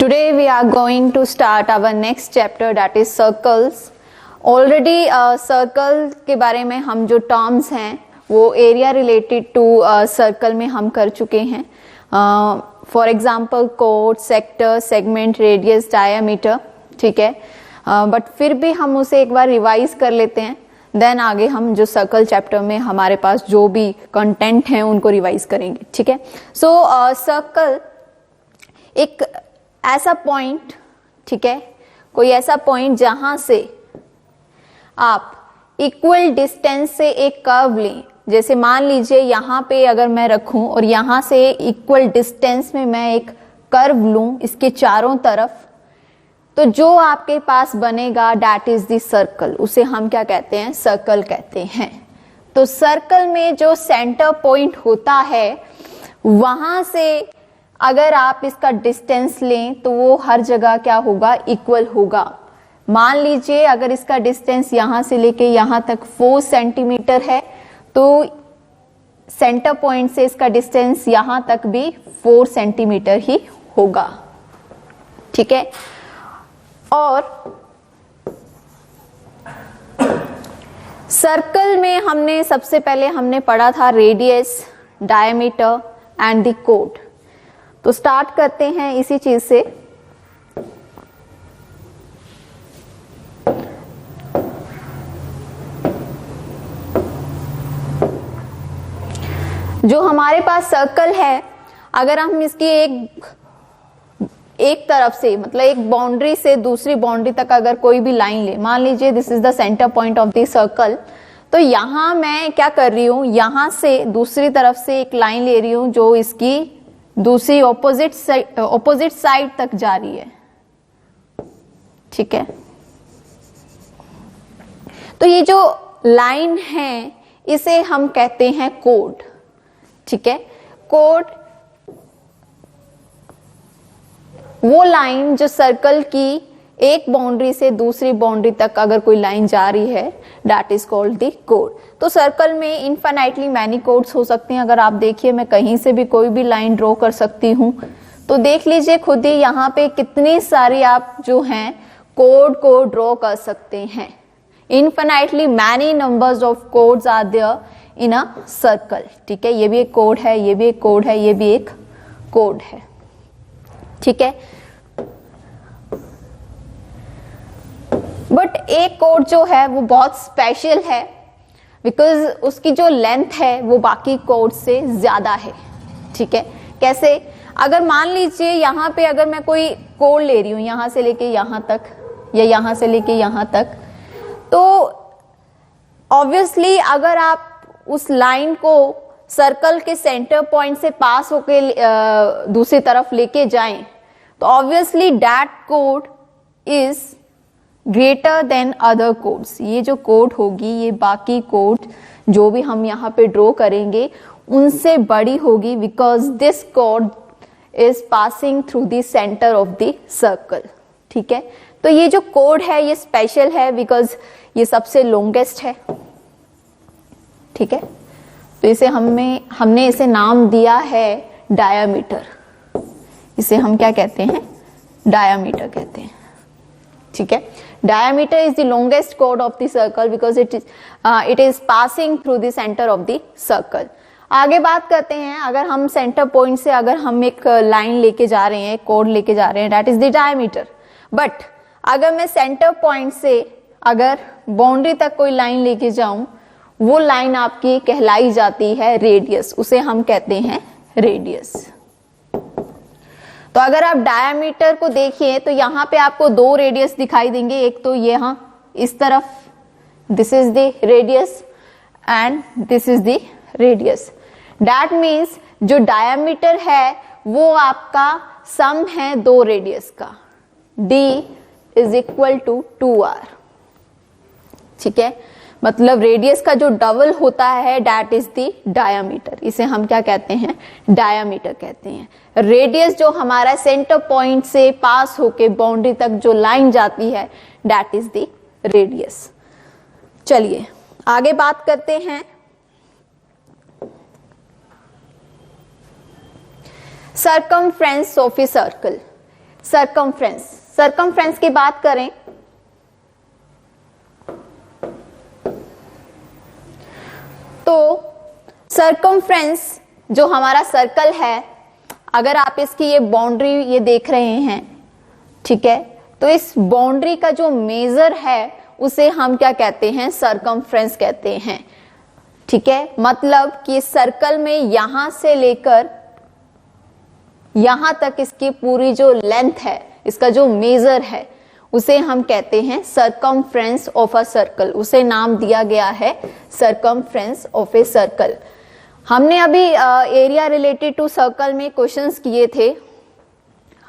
Today we are going to start our next chapter, that is circles. Already circle के बारे में हम जो terms हैं वो area related to circle में हम कर चुके हैं. For example, chord, sector, segment, radius, diameter. ठीक है, बट फिर भी हम उसे एक बार रिवाइज कर लेते हैं. देन आगे हम जो सर्कल चैप्टर में हमारे पास जो भी कंटेंट हैं उनको रिवाइज करेंगे. ठीक है. सो सर्कल एक ऐसा पॉइंट, ठीक है, कोई ऐसा पॉइंट जहां से आप इक्वल डिस्टेंस से एक कर्व लें. जैसे मान लीजिए यहां पे अगर मैं रखूं और यहां से इक्वल डिस्टेंस में मैं एक कर्व लूं इसके चारों तरफ, तो जो आपके पास बनेगा दैट इज द सर्कल. उसे हम क्या कहते हैं? सर्कल कहते हैं. तो सर्कल में जो सेंटर पॉइंट होता है वहां से अगर आप इसका डिस्टेंस लें तो वो हर जगह क्या होगा? इक्वल होगा. मान लीजिए अगर इसका डिस्टेंस यहां से लेके यहां तक 4 सेंटीमीटर है तो सेंटर पॉइंट से इसका डिस्टेंस यहां तक भी 4 सेंटीमीटर ही होगा. ठीक है. और सर्कल में हमने सबसे पहले हमने पढ़ा था radius, diameter and the code. तो स्टार्ट करते हैं इसी चीज से. जो हमारे पास सर्कल है, अगर हम इसकी एक तरफ से मतलब एक बाउंड्री से दूसरी बाउंड्री तक अगर कोई भी लाइन ले, मान लीजिए this is the centre point of the circle, तो यहां मैं क्या कर रही हूं? यहां से दूसरी तरफ से एक लाइन ले रही हूं जो इसकी दूसरी ऑपोजिट साइड तक जा रही है. ठीक है. तो ये जो लाइन है इसे हम कहते हैं कोड. ठीक है. कोड वो लाइन जो सर्कल की एक बाउंड्री से दूसरी बाउंड्री तक अगर कोई लाइन जा रही है, that is called the code. तो सर्कल में इनफाइनाइटली मैनी कोड्स हो सकते हैं. अगर आप देखिए मैं कहीं से भी कोई भी लाइन ड्रॉ कर सकती हूं. तो देख लीजिए खुद ही यहाँ पे कितनी सारी आप जो हैं कोड को ड्रॉ कर सकते हैं. Infinitely many numbers of chords are there in a circle. ठीक है. ये भी एक कोड है, ये भी एक कोड है, ये भी एक कोड है. ठीक है. बट एक कोड जो है वो बहुत स्पेशल है बिकॉज उसकी जो लेंथ है वो बाकी कोड से ज्यादा है. ठीक है. कैसे? अगर मान लीजिए यहां पे अगर मैं कोई कोड ले रही हूं यहां से लेके यहां तक या यहां से लेके यहां तक, तो ऑब्वियसली अगर आप उस लाइन को सर्कल के सेंटर पॉइंट से पास होके दूसरी तरफ लेके जाएं तो obviously that code is greater than other codes. ये जो कोड होगी ये बाकी कोड जो भी हम यहाँ पे ड्रॉ करेंगे उनसे बड़ी होगी because this code is passing through the centre of the circle. ठीक है. तो ये जो कोड है ये स्पेशल है बिकॉज ये सबसे लॉन्गेस्ट है. ठीक है. तो इसे हमने इसे नाम दिया है डायामीटर. इसे हम क्या कहते हैं? डायामीटर कहते हैं. ठीक है. Diameter is the longest code of the circle because it is passing through the centre of the circle. आगे बात करते हैं. अगर हम सेंटर पॉइंट से अगर हम एक लाइन लेके जा रहे हैं, कोड लेके जा रहे हैं, that is the diameter. But अगर मैं सेंटर पॉइंट से अगर बाउंड्री तक कोई लाइन लेके जाऊं, वो लाइन आपकी कहलाई जाती है रेडियस. उसे हम कहते हैं रेडियस. तो अगर आप डायामीटर को देखिए तो यहां पे आपको 2 रेडियस दिखाई देंगे. एक तो यहां इस तरफ, this is the radius and this is the radius. That means जो डायामीटर है वो आपका सम है 2 रेडियस का. d is equal to 2r. ठीक है. मतलब रेडियस का जो डबल होता है दैट इज द डायामीटर. इसे हम क्या कहते हैं? डायामीटर कहते हैं. रेडियस जो हमारा सेंटर पॉइंट से पास होके बाउंड्री तक जो लाइन जाती है दैट इज द रेडियस. चलिए आगे बात करते हैं. Circumference of a circle. Circumference, circumference की बात करें तो सरकमफ्रेंस जो हमारा सर्कल है, अगर आप इसकी ये बाउंड्री ये देख रहे हैं, ठीक है, तो इस बाउंड्री का जो मेजर है उसे हम क्या कहते हैं, सरकमफ्रेंस कहते हैं। ठीक है, मतलब कि सर्कल में यहां से लेकर यहां तक इसकी पूरी जो लेंथ है, इसका जो मेजर है, उसे हम कहते हैं सरकमफ्रेंस ऑफ अ सर्कल। उसे नाम दिया गया है सरकमफ्रेंस ऑफ ए सर्कल। हमने अभी एरिया रिलेटेड टू सर्कल में क्वेश्चंस किए थे।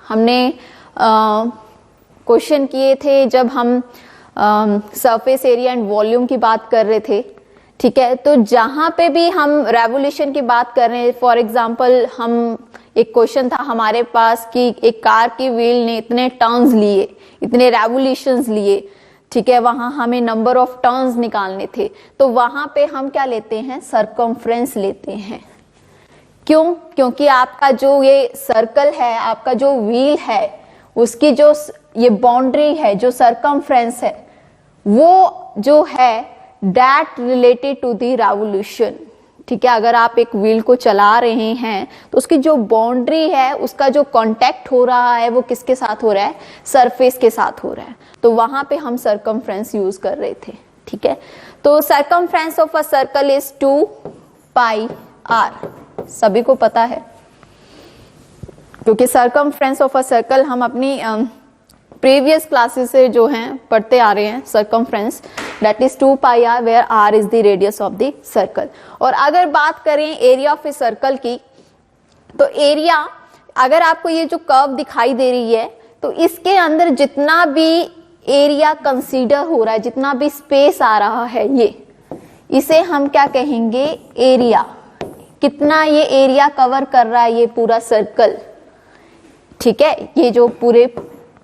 हमने क्वेश्चन किए थे जब हम सरफेस एरिया एंड वॉल्यूम की बात कर रहे थे। ठीक है, तो जहां पे भी हम रेवोल्यूशन की बात कर रहे हैं, फॉर एग्जांपल हम एक क्वेश्चन था हमारे पास कि एक कार की व्हील ने इतने टर्न्स लिए, इतने रेवोल्यूशंस लिए, ठीक है, वहां हमें नंबर ऑफ टर्न्स निकालने थे, तो वहां पे हम क्या लेते हैं, सरकमफ्रेंस लेते हैं। क्यों? क्योंकि आपका जो ये सर्कल है, आपका जो व्हील है, उसकी जो ये बाउंड्री है, जो सरकमफ्रेंस है, वो जो है that related to the revolution. ठीक है, अगर आप एक व्हील को चला रहे हैं तो उसकी जो बाउंड्री है, उसका जो कांटेक्ट हो रहा है, वो किसके साथ हो रहा है, सरफेस के साथ हो रहा है, तो वहां पे हम सरकमफ्रेंस यूज कर रहे थे। ठीक है, तो circumference of a circle is 2 pi r, सभी को पता है, क्योंकि सरकमफ्रेंस ऑफ अ सर्कल हम अपनी प्रीवियस क्लासेस से जो हैं पढ़ते आ रहे हैं। Circumference that is 2 pi r where r is the radius of the circle. और अगर बात करें एरिया ऑफ ए सर्कल की, तो एरिया, अगर आपको ये जो कर्व दिखाई दे रही है, तो इसके अंदर जितना भी एरिया कंसीडर हो रहा है, जितना भी स्पेस आ रहा है, ये इसे हम क्या कहेंगे, एरिया। कितना ये एरिया कवर कर रहा है ये पूरा सर्कल। ठीक है, ये जो पूरे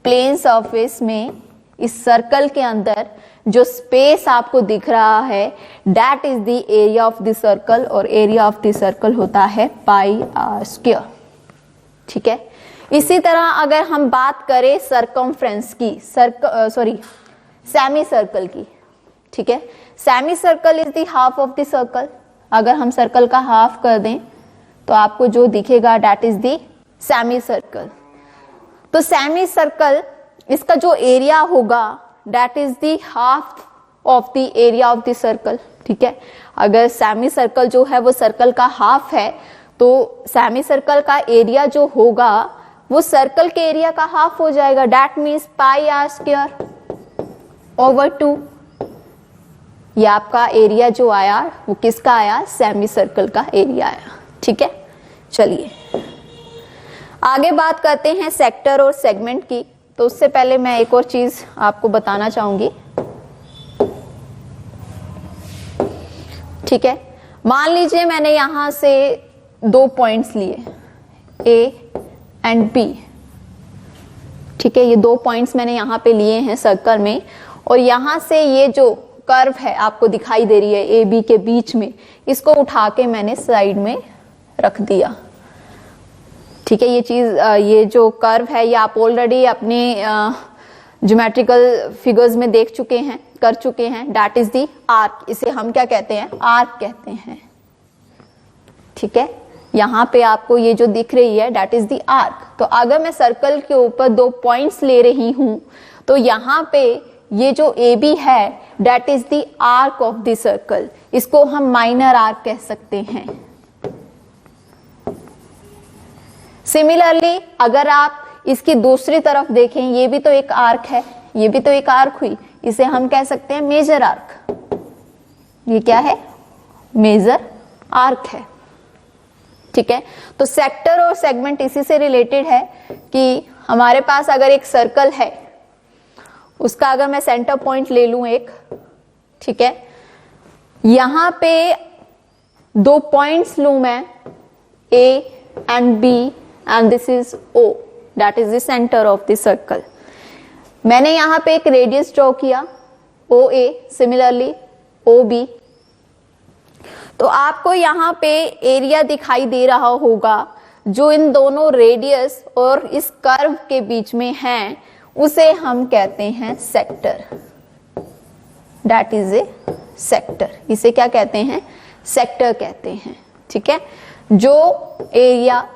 प्लेन सरफेस में इस सर्कल के अंदर जो स्पेस आपको दिख रहा है, that is the area of the circle, और एरिया ऑफ द सर्कल होता है पाई r स्क्वायर। ठीक है, इसी तरह अगर हम बात करें सरकमफ्रेंस की, सेमी सर्कल की, ठीक है, semi circle is the half of the circle. अगर हम सर्कल का हाफ कर दें तो आपको जो दिखेगा that is the semi circle. तो सेमी सर्कल, इसका जो एरिया होगा that is the half of the area of the circle. ठीक है, अगर सेमी सर्कल जो है वो सर्कल का हाफ है, तो सेमी सर्कल का एरिया जो होगा वो सर्कल के एरिया का हाफ हो जाएगा। That means pi r square over 2। ये आपका एरिया जो आया वो किसका आया, सेमी सर्कल का एरिया आया। ठीक है, चलिए आगे बात करते हैं सेक्टर और सेगमेंट की। तो उससे पहले मैं एक और चीज आपको बताना चाहूंगी। ठीक है, मान लीजिए मैंने यहां से 2 पॉइंट्स लिए, A एंड B। ठीक है, ये 2 पॉइंट्स मैंने यहां पे लिए हैं सर्कल में, और यहां से ये जो कर्व है आपको दिखाई दे रही है ए बी के बीच में, इसको उठा के मैंने साइड में रख दिया। ठीक है, ये चीज, ये जो कर्व है ये आप ऑलरेडी अपने ज्योमेट्रिकल फिगर्स में देख चुके हैं, कर चुके हैं। That is the arc. इसे हम क्या कहते हैं, आर्क कहते हैं। ठीक है, यहां पे आपको ये जो दिख रही है दैट इज द आर्क। तो अगर मैं सर्कल के ऊपर 2 पॉइंट्स ले रही हूं, तो यहां पे ये जो ए बी है that is the arc of the circle. इसको हम माइनर आर्क कह सकते हैं। सिमिलरली अगर आप इसकी दूसरी तरफ देखें, ये भी तो एक आर्क है, ये भी तो एक आर्क हुई, इसे हम कह सकते हैं मेजर आर्क। ये क्या है, मेजर आर्क है। ठीक है, तो सेक्टर और सेगमेंट इसी से रिलेटेड है कि हमारे पास अगर एक सर्कल है, उसका अगर मैं सेंटर पॉइंट ले लूं एक, ठीक है, यहां पे 2 पॉइंट्स लूं मैं, A and B, and this is O, that is the center of the circle। मैंने यहां पे एक रेडियस ड्रॉ किया OA, सिमिलरली OB। तो आपको यहां पे एरिया दिखाई दे रहा होगा जो इन दोनों रेडियस और इस कर्व के बीच में है उसे हम कहते हैं sector, that is A sector. इसे क्या कहते हैं? सेक्टर कहते हैं। ठीक है, जो एरिया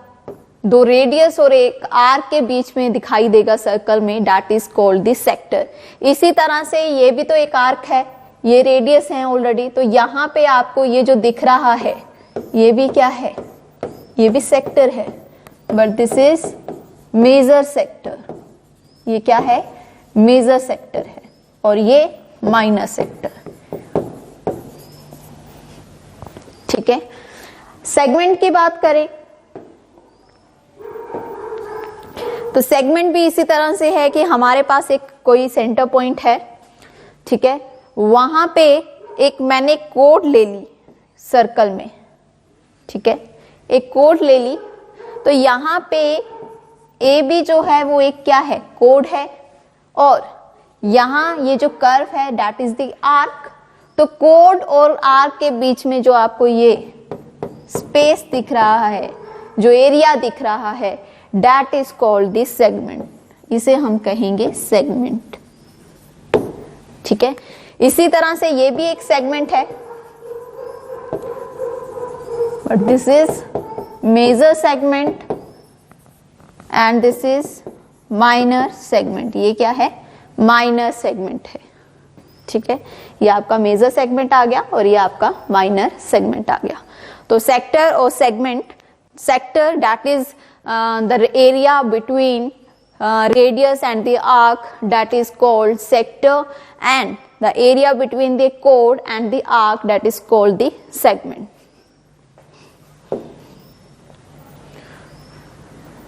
दो रेडियस और एक आर्क के बीच में दिखाई देगा सर्कल में, that is called the sector. इसी तरह से ये भी तो एक आर्क है, ये रेडियस है ऑलरेडी, तो यहां पे आपको ये जो दिख रहा है ये भी क्या है? ये भी सेक्टर है, but this is major sector. ये क्या है? मेजर सेक्टर है, और ये माइनर सेक्टर। ठीक है, सेगमेंट की बात करें तो सेगमेंट भी इसी तरह से है कि हमारे पास एक कोई सेंटर पॉइंट है, ठीक है, वहां पे एक मैंने कोड ले ली सर्कल में, ठीक है, एक कोड ले ली, तो यहां पे ए बी जो है वो एक क्या है? कोड है, और यहां ये जो कर्व है दैट इज द आर्क। तो कोड और आर्क के बीच में जो आपको ये स्पेस दिख रहा है, जो एरिया दिख रहा है, that is called the segment. इसे हम कहेंगे सेगमेंट। ठीक है, इसी तरह से ये भी एक सेगमेंट है, but this is major segment and this is minor segment. ये क्या है? माइनर सेगमेंट है। ठीक है, ये आपका मेजर सेगमेंट आ गया और ये आपका माइनर सेगमेंट आ गया। तो सेक्टर और segment, sector that is the area between radius and the arc, that is called sector, and the area between the chord and the arc, that is called the segment.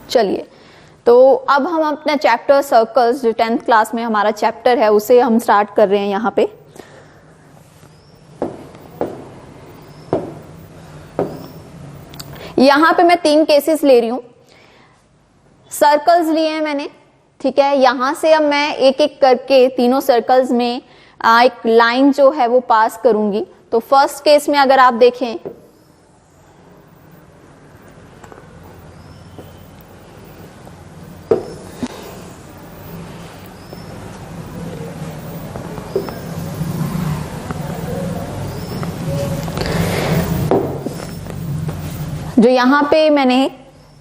चलिए, तो अब हम अपना chapter circles, जो 10th class में हमारा chapter है, उसे हम स्टार्ट कर रहे हैं। यहां पे मैं 3 केसेस ले रही हूं। सर्कल्स लिए हैं मैंने, ठीक है, यहां से अब मैं एक एक करके तीनों सर्कल्स में एक लाइन जो है वो पास करूंगी। तो फर्स्ट केस में अगर आप देखें, जो यहां पे मैंने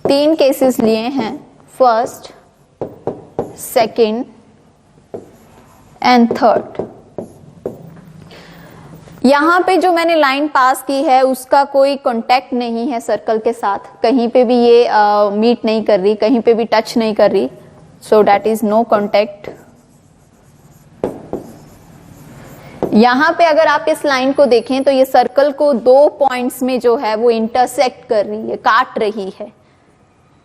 3 केसेस लिए हैं, फर्स्ट, सेकंड एंड थर्ड। यहां पे जो मैंने लाइन पास की है उसका कोई कांटेक्ट नहीं है सर्कल के साथ, कहीं पे भी ये मीट नहीं कर रही, कहीं पे भी टच नहीं कर रही, so that is no contact. यहां पे अगर आप इस लाइन को देखें तो ये सर्कल को 2 पॉइंट्स में जो है वो इंटरसेक्ट कर रही है, काट रही है।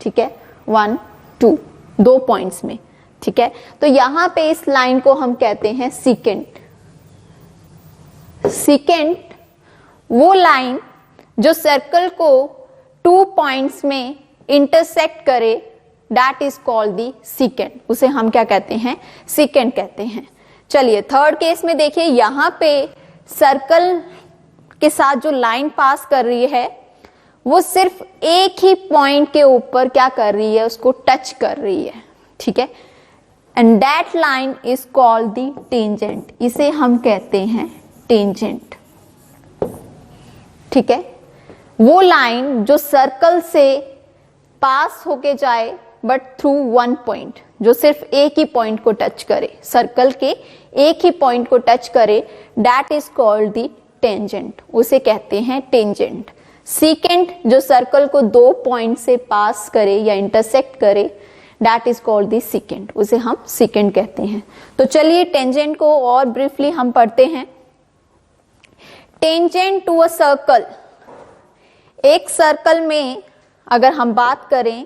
ठीक है, 1 2 2 पॉइंट्स में। ठीक है, तो यहां पे इस लाइन को हम कहते हैं सीकेंट। सीकेंट वो लाइन जो सर्कल को 2 पॉइंट्स में इंटरसेक्ट करे, that is called the secant. उसे हम क्या कहते हैं? सीकेंट कहते हैं। चलिए, थर्ड केस में देखिए, यहां पे सर्कल के साथ जो लाइन पास कर रही है वो सिर्फ एक ही पॉइंट के ऊपर क्या कर रही है? उसको टच कर रही है। ठीक है, and that line is called the tangent. इसे हम कहते हैं टेंजेंट। ठीक है, वो लाइन जो सर्कल से पास होके जाए बट थ्रू 1 पॉइंट, जो सिर्फ एक ही पॉइंट को टच करे, सर्कल के एक ही पॉइंट को टच करे, that is called the tangent. उसे कहते हैं टेंजेंट। सीकेंट जो सर्कल को 2 पॉइंट से पास करे या इंटरसेक्ट करे, that is called the secant. उसे हम सीकेंट कहते हैं। तो चलिए टेंजेंट को और ब्रीफली हम पढ़ते हैं। टेंजेंट टू अ सर्कल, एक सर्कल में अगर हम बात करें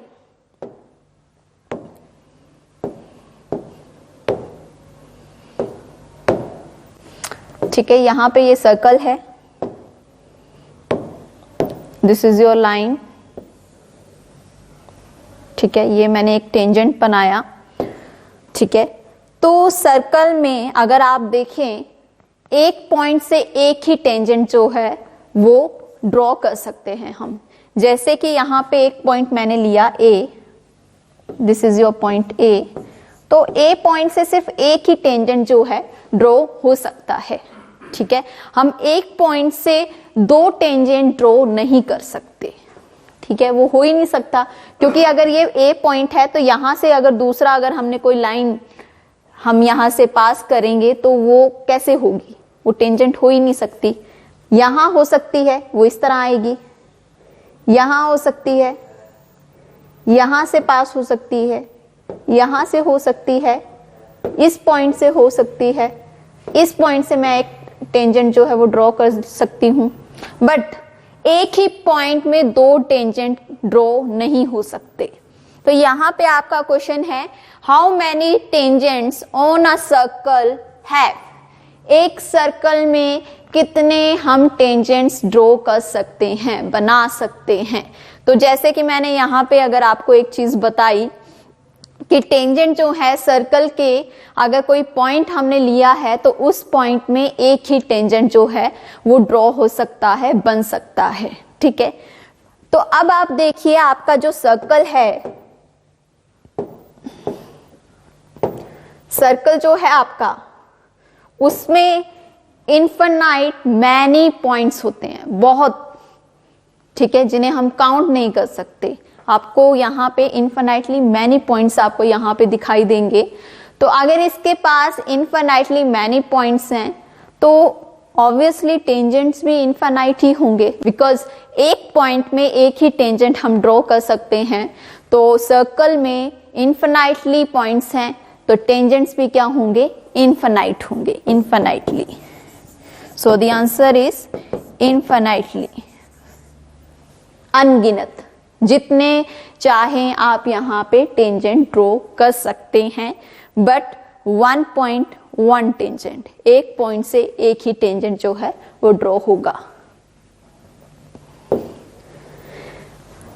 ठीक है, यहां पे ये सर्कल है, दिस इज योर लाइन। ठीक है, ये मैंने एक टेंजेंट बनाया। ठीक है, तो सर्कल में अगर आप देखें, एक पॉइंट से एक ही टेंजेंट जो है वो ड्रॉ कर सकते हैं हम। जैसे कि यहाँ पे एक पॉइंट मैंने लिया A, this is your point A, तो ए पॉइंट से सिर्फ एक ही टेंजेंट जो है ड्रॉ हो सकता है, ठीक है। हम एक पॉइंट से दो टेंजेंट ड्रॉ नहीं कर सकते, ठीक है, वो हो ही नहीं सकता, क्योंकि अगर ये ए पॉइंट है तो यहां से अगर दूसरा अगर हमने कोई लाइन हम यहां से पास करेंगे तो वो कैसे होगी, वो टेंजेंट हो ही नहीं सकती। यहां हो सकती है, वो इस तरह आएगी, यहां हो सकती है, यहां से पास हो सकती है, यहां से हो सकती है, इस पॉइंट से हो सकती है, इस पॉइंट से मैं एक टेंजेंट जो है वो ड्रॉ कर सकती हूं, बट एक ही पॉइंट में दो टेंजेंट ड्रॉ नहीं हो सकते। तो यहां पे आपका क्वेश्चन है how many tangents on a circle have, एक सर्कल में कितने हम टेंजेंट्स ड्रॉ कर सकते हैं, बना सकते हैं। तो जैसे कि मैंने यहाँ पे अगर आपको एक चीज बताई कि टेंजेंट जो है सर्कल के, अगर कोई पॉइंट हमने लिया है तो उस पॉइंट में एक ही टेंजेंट जो है वो ड्रॉ हो सकता है, बन सकता है, ठीक है। तो अब आप देखिए आपका जो सर्कल है, सर्कल जो है आपका, उसमें इनफाइनाइट मैनी पॉइंट्स होते हैं, बहुत, ठीक है, जिन्हें हम काउंट नहीं कर सकते। आपको यहाँ पे इनफाइनाइटली मैनी पॉइंट्स आपको यहाँ पे दिखाई देंगे। तो अगर इसके पास इनफाइनाइटली मैनी पॉइंट्स हैं तो ऑब्वियसली टेंजेंट्स भी इनफाइनाइट ही होंगे, बिकॉज एक पॉइंट में एक ही टेंजेंट हम ड्रॉ कर सकते हैं। तो सर्कल में इनफाइनाइटली पॉइंट्स हैं तो टेंजेंट्स भी क्या होंगे, इनफाइनाइट होंगे, infinitely. So the answer is infinitely, अनगिनत, जितने चाहें आप यहाँ पे टेंजेंट ड्रॉ कर सकते हैं, बट 1.1 टेंजेंट, एक पॉइंट से एक ही टेंजेंट जो है वो ड्रॉ होगा।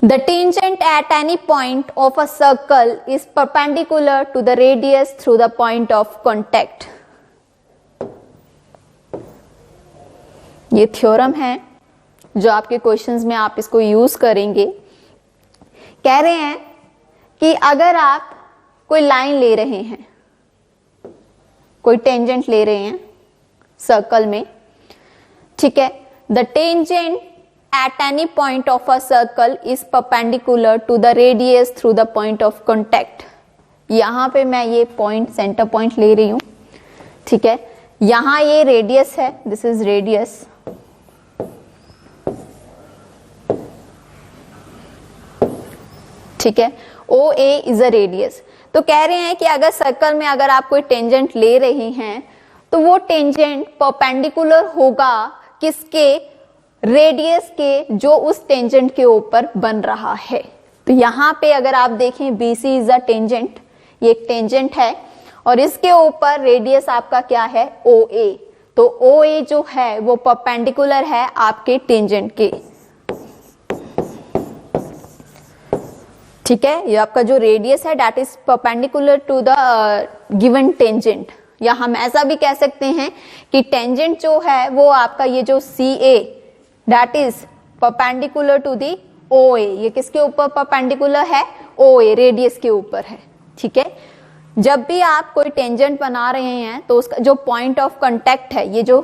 The tangent at any point of a circle is perpendicular to the radius through the point of contact. ये थ्योरम है जो आपके क्वेश्चंस में आप इसको यूज करेंगे। कह रहे हैं कि अगर आप कोई लाइन ले रहे हैं, कोई टेंजेंट ले रहे हैं सर्कल में, ठीक है, the tangent at any point of a circle is perpendicular to the radius through the point of contact. यहां पे मैं ये पॉइंट, सेंटर पॉइंट ले रही हूं, ठीक है, यहां ये रेडियस है, दिस इज रेडियस, ठीक है, OA इज अ रेडियस। तो कह रहे हैं कि अगर सर्कल में अगर आप कोई टेंजेंट ले रहे हैं तो वो टेंजेंट परपेंडिकुलर होगा किसके, रेडियस के, जो उस टेंजेंट के ऊपर बन रहा है। तो यहां पे अगर आप देखें BC इज अ टेंजेंट, ये एक टेंजेंट है और इसके ऊपर रेडियस आपका क्या है, OA। तो OA जो है वो परपेंडिकुलर है आपके टेंजेंट के, ठीक है। ये आपका जो रेडियस है that is perpendicular to the given tangent, या हम ऐसा भी कह सकते हैं कि टेंजेंट जो है वो आपका ये जो CA that is perpendicular to the OA, ये किसके ऊपर परपेंडिकुलर है, OA, रेडियस के ऊपर है, ठीक है। जब भी आप कोई टेंजेंट बना रहे हैं तो उसका जो पॉइंट ऑफ कांटेक्ट है, ये जो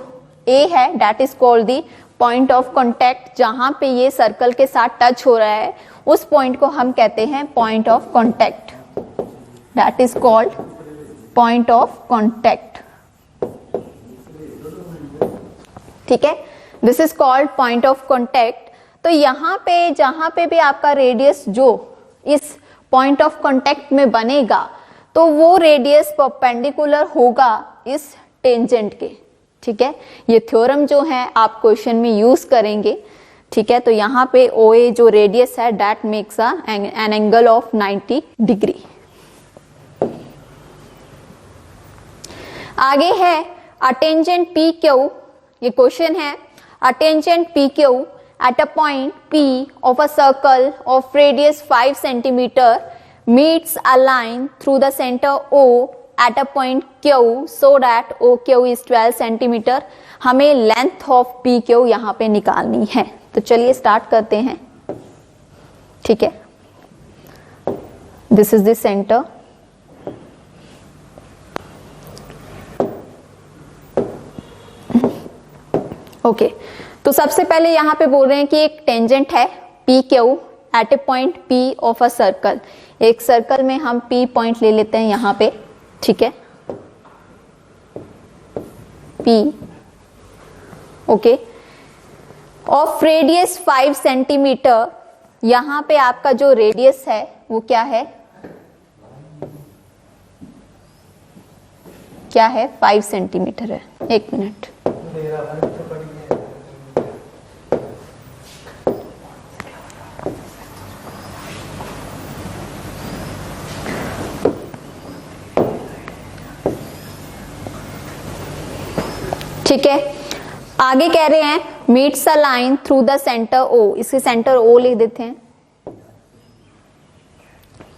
A है that is called the point of contact, जहां पे ये सर्कल के साथ टच हो रहा है उस पॉइंट को हम कहते हैं point of contact, that is called point of contact, ठीक है, this is called point of contact. तो यहां पे जहां पे भी आपका रेडियस जो इस पॉइंट ऑफ कांटेक्ट में बनेगा तो वो रेडियस परपेंडिकुलर होगा इस टेंजेंट के, ठीक है। ये थ्योरम जो है आप क्वेश्चन में यूज करेंगे, ठीक है। तो यहां पे OA जो रेडियस है that makes an angle of 90 degree. आगे है अ टेंजेंट PQ, ये क्वेश्चन है, a tangent PQ at a point P of a circle of radius 5 cm meets a line through the center O at a point Q so that OQ is 12 cm। हमें length of PQ यहाँ पे निकालनी है। तो चलिए start करते हैं। ठीक है, this is the centre. Okay, तो सबसे पहले यहां पे बोल रहे हैं कि एक टेंजेंट है P Q at a point P of a circle. एक सर्कल में हम पी पॉइंट ले लेते हैं यहां पे, ठीक है, P, okay, of radius 5 centimetre. यहां पे आपका जो रेडियस है वो क्या है, 5 सेंटीमीटर है। एक मिनट, ठीक है। आगे कह रहे हैं meets a line through the centre O, इसके सेंटर ओ लिख देते हैं,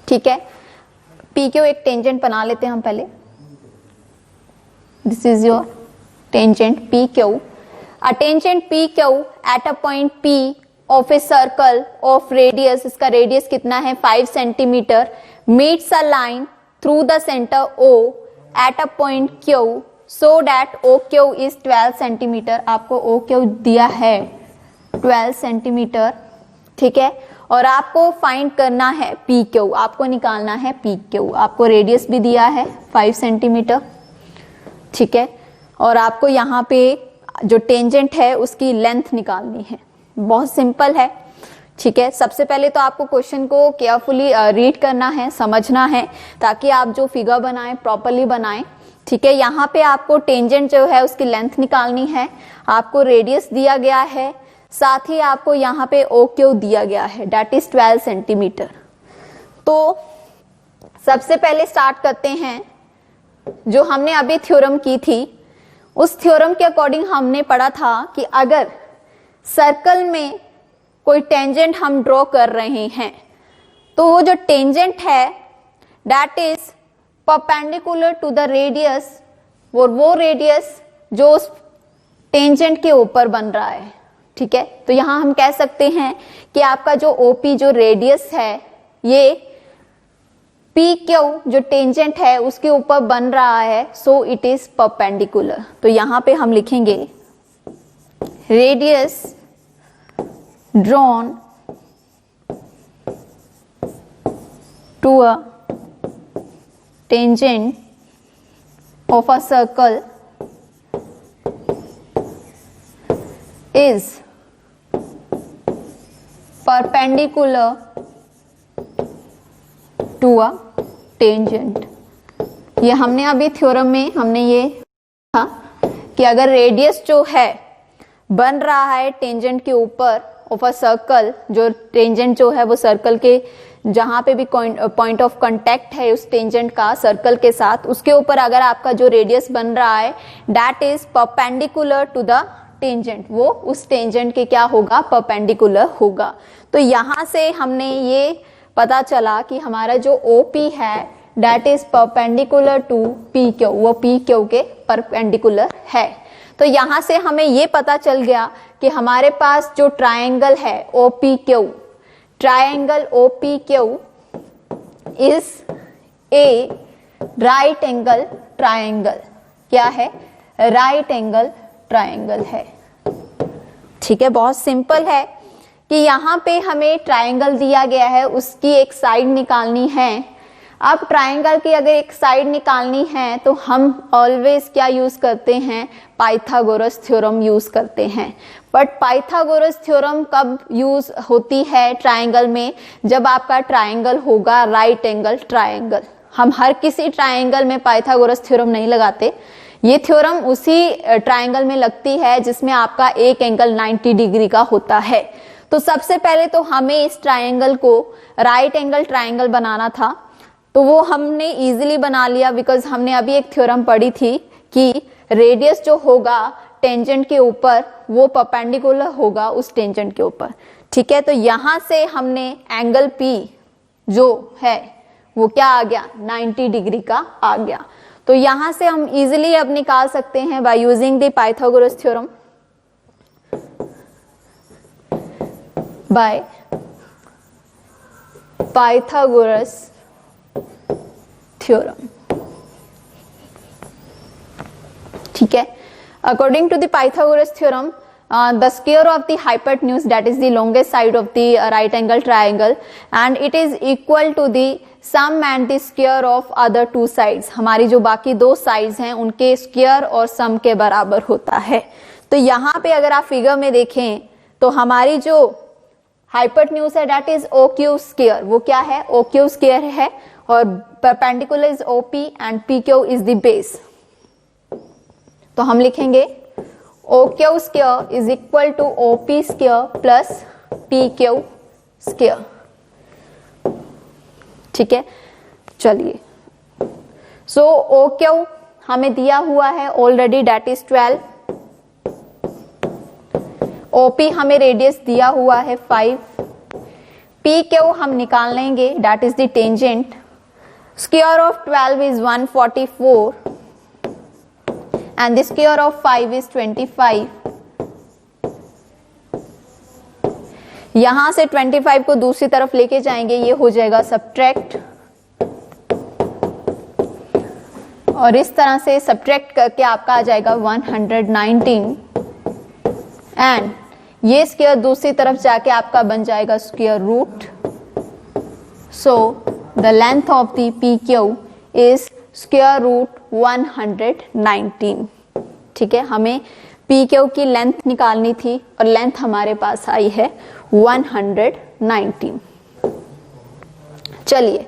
ठीक है। पी क्यू एक टेंजेंट बना लेते हैं हम पहले। This is your tangent P Q. A tangent P Q at a point P of a circle of radius, इसका रेडियस कितना है 5 centimetre, meets a line through the centre O at a point Q so that OQ is 12 centimetre. आपको OQ दिया है 12 centimetre, ठीक है। और आपको फाइंड करना है PQ, आपको निकालना है PQ। आपको रेडियस भी दिया है 5 सेंटीमीटर, ठीक है। और आपको यहाँ पे जो टेंजेंट है उसकी लेंथ निकालनी है। बहुत सिंपल है, ठीक है। सबसे पहले तो आपको क्वेश्चन को केयरफुली रीड करना है, समझना है, ताकि आप जो फिगर बनाएं प्रॉपरली बनाएं, ठीक है। यहाँ पे आपको टेंजेंट जो है उसकी लेंथ निकालनी है, आपको रेडियस दिया गया है, साथ ही आपको यहाँ पे OQ दिया गया है, डेट इज 12 सेंटीमीटर। तो सबसे पहले स्टार्ट करते हैं, जो हमने अभी थ्योरम की थी उस थ्योरम के अकॉर्डिंग हमने पढ़ा था कि अगर सर्कल में कोई टेंजेंट हम ड्रॉ कर रहे हैं तो वो जो टेंजेंट है that is perpendicular to the radius, वो रेडियस जो उस टेंजेंट के ऊपर बन रहा है, ठीक है। तो यहां हम कह सकते हैं कि आपका जो OP जो रेडियस है ये PQ जो टेंजेंट है उसके ऊपर बन रहा है, सो इट इज परपेंडिकुलर। तो यहां पे हम लिखेंगे radius drawn to a tangent of a circle is perpendicular to a tangent। ये हमने अभी थ्योरम में हमने ये कहा कि अगर रेडियस जो है बन रहा है टेंजेंट के ऊपर ऑफ अ सर्कल, जो टेंजेंट जो है वो सर्कल के जहां पे भी पॉइंट ऑफ कांटेक्ट है उस टेंजेंट का सर्कल के साथ, उसके ऊपर अगर आपका जो रेडियस बन रहा है that is perpendicular to the tangent, वो उस टेंजेंट के क्या होगा, परपेंडिकुलर होगा। तो यहां से हमने ये पता चला कि हमारा जो OP है that is perpendicular to PQ, वो PQ के परपेंडिकुलर है। तो यहां से हमें ये पता चल गया कि हमारे पास जो ट्रायंगल है OPQ, triangle OPQ is a right angle triangle. क्या है, राइट एंगल ट्रायंगल है, ठीक है। बहुत सिंपल है कि यहां पे हमें ट्रायंगल दिया गया है, उसकी एक साइड निकालनी है। अब ट्रायंगल की अगर एक साइड निकालनी है तो हम ऑलवेज क्या यूज करते हैं, पाइथागोरस थ्योरम यूज करते हैं। बट पाइथागोरस थ्योरम कब यूज होती है ट्रायंगल में, जब आपका ट्रायंगल होगा राइट एंगल ट्रायंगल। हम हर किसी ट्रायंगल में पाइथागोरस थ्योरम नहीं लगाते, ये थ्योरम उसी ट्रायंगल में लगती है जिसमें आपका एक एंगल 90 डिग्री का होता है। तो सबसे पहले तो हमें इस ट्रायंगल को राइट एंगल ट्रायंगल बनाना था, तो वो हमने इजीली बना लिया, बिकॉज हमने अभी एक थ्योरम पढ़ी थी कि रेडियस जो होगा टेंजेंट के ऊपर वो परपेंडिकुलर होगा उस टेंजेंट के ऊपर, ठीक है। तो यहां से हमने एंगल P जो है वो क्या आ गया, 90 डिग्री का आ गया। तो यहां से हम इजीली अब निकाल सकते हैं by using the Pythagoras theorem, by Pythagoras theorem. ठीक है, according to the Pythagoras theorem, the square of the hypotenuse, that is the longest side of the right angle triangle, and it is equal to the sum and the square of other two sides। हमारी जो बाकी दो sides हैं उनके square और sum के बराबर होता है। तो यहाँ पे अगर आप फिगर में देखें तो हमारी जो hypotenuse है that is OQ square, वो क्या है? OQ square है, और perpendicular is OP and PQ is the base। तो हम लिखेंगे OQ square is equal to OP square plus PQ square। ठीक है, चलिए, सो OQ हमें दिया हुआ है ऑलरेडी, डेट इज 12। OP हमें रेडियस दिया हुआ है 5। PQ हम निकाल लेंगे, that is the tangent. Square of 12 is 144 and the square of 5 is 25। यहां से 25 को दूसरी तरफ लेके जाएंगे, ये हो जाएगा सब्ट्रैक्ट, और इस तरह से सब्ट्रैक्ट करके आपका आ जाएगा 119, एंड ये स्क्वायर दूसरी तरफ जाके आपका बन जाएगा square root. So the length of the PQ is square root 119। ठीक है, हमें PQ की लेंथ निकालनी थी और लेंथ हमारे पास आई है 119। चलिए,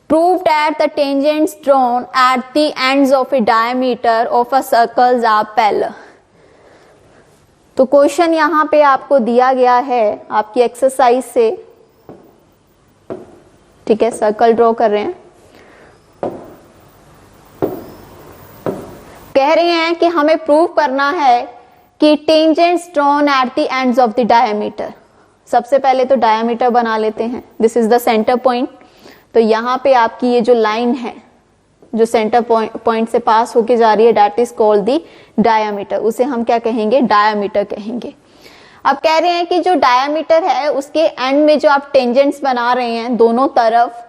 prove that the tangents drawn at the ends of a diameter of a circle are parallel. तो क्वेश्चन यहां पे आपको दिया गया है आपकी एक्सरसाइज से। ठीक है, सर्कल ड्रॉ कर रहे हैं, कह रहे हैं कि हमें प्रूव करना है कि tangents drawn at the ends of the diameter. सबसे पहले तो डायमीटर बना लेते हैं, this is the centre point. तो यहाँ पे आपकी ये जो लाइन है जो सेंटर पॉइंट से पास होके जा रही है, that is called the diameter. उसे हम क्या कहेंगे? डायमीटर कहेंगे। अब कह रहे हैं कि जो डायमीटर है उसके एंड में जो आप टेंजेंट्स बना रहे हैं दोनों तरफ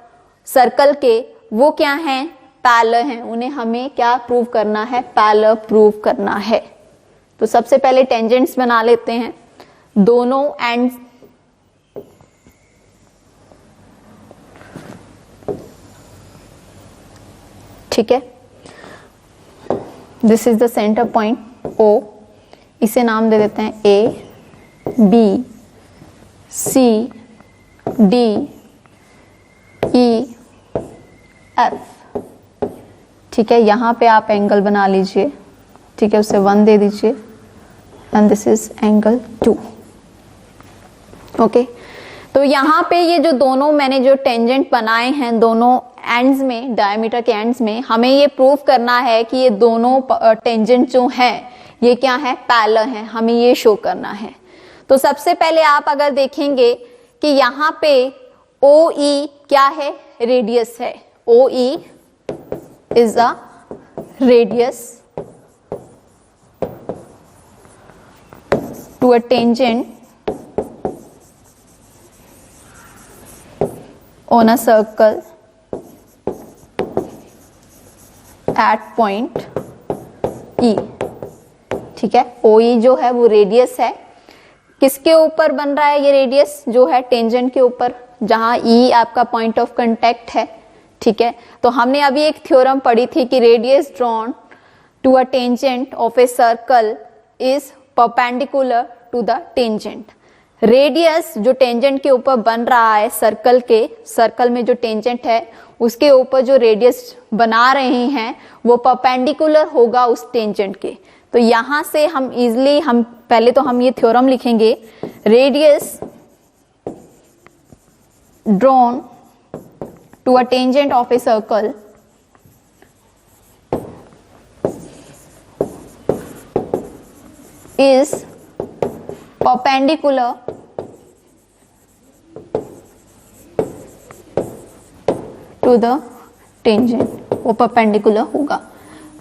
सर्कल के, वो क्या हैं? पैरेलल हैं। उन्हें हमें क्या प्रूव करना है? पैरेलल प्रूव करना है। तो सबसे पहले टेंजेंट्स बना लेते हैं दोनों एंड्स। ठीक है, this is the centre point O, इसे नाम दे देते हैं A, B, C, D, E, F। ठीक है, यहां पे आप एंगल बना लीजिए। ठीक है, उसे 1 दे दीजिए, and this is angle 2। Okay, तो यहां पे ये जो दोनों मैंने जो टेंजेंट बनाए हैं दोनों एंड्स में, डायमीटर के एंड्स में, हमें ये प्रूव करना है कि ये दोनों टेंजेंट जो हैं ये क्या है? पैरेलल हैं। हमें ये शो करना है। तो सबसे पहले आप अगर देखेंगे कि यहाँ पे OE क्या है? रेडियस है। OE is the radius to a tangent on a circle at point E। ठीक है, OE जो है वो रेडियस है। किसके ऊपर बन रहा है ये रेडियस? जो है टेंजेंट के ऊपर, जहां E आपका पॉइंट ऑफ कांटेक्ट है। ठीक है, तो हमने अभी एक थ्योरम पढ़ी थी कि radius drawn to a tangent of a circle is perpendicular to the tangent. Radius जो टेंजेंट के ऊपर बन रहा है सर्कल के, सर्कल में जो टेंजेंट है उसके ऊपर जो रेडियस बना रहे हैं वो परपेंडिकुलर होगा उस टेंजेंट के। तो यहां से हम इजिली पहले तो हम ये थ्योरम लिखेंगे, radius drawn to a tangent of a circle is perpendicular to the tangent, वो perpendicular होगा।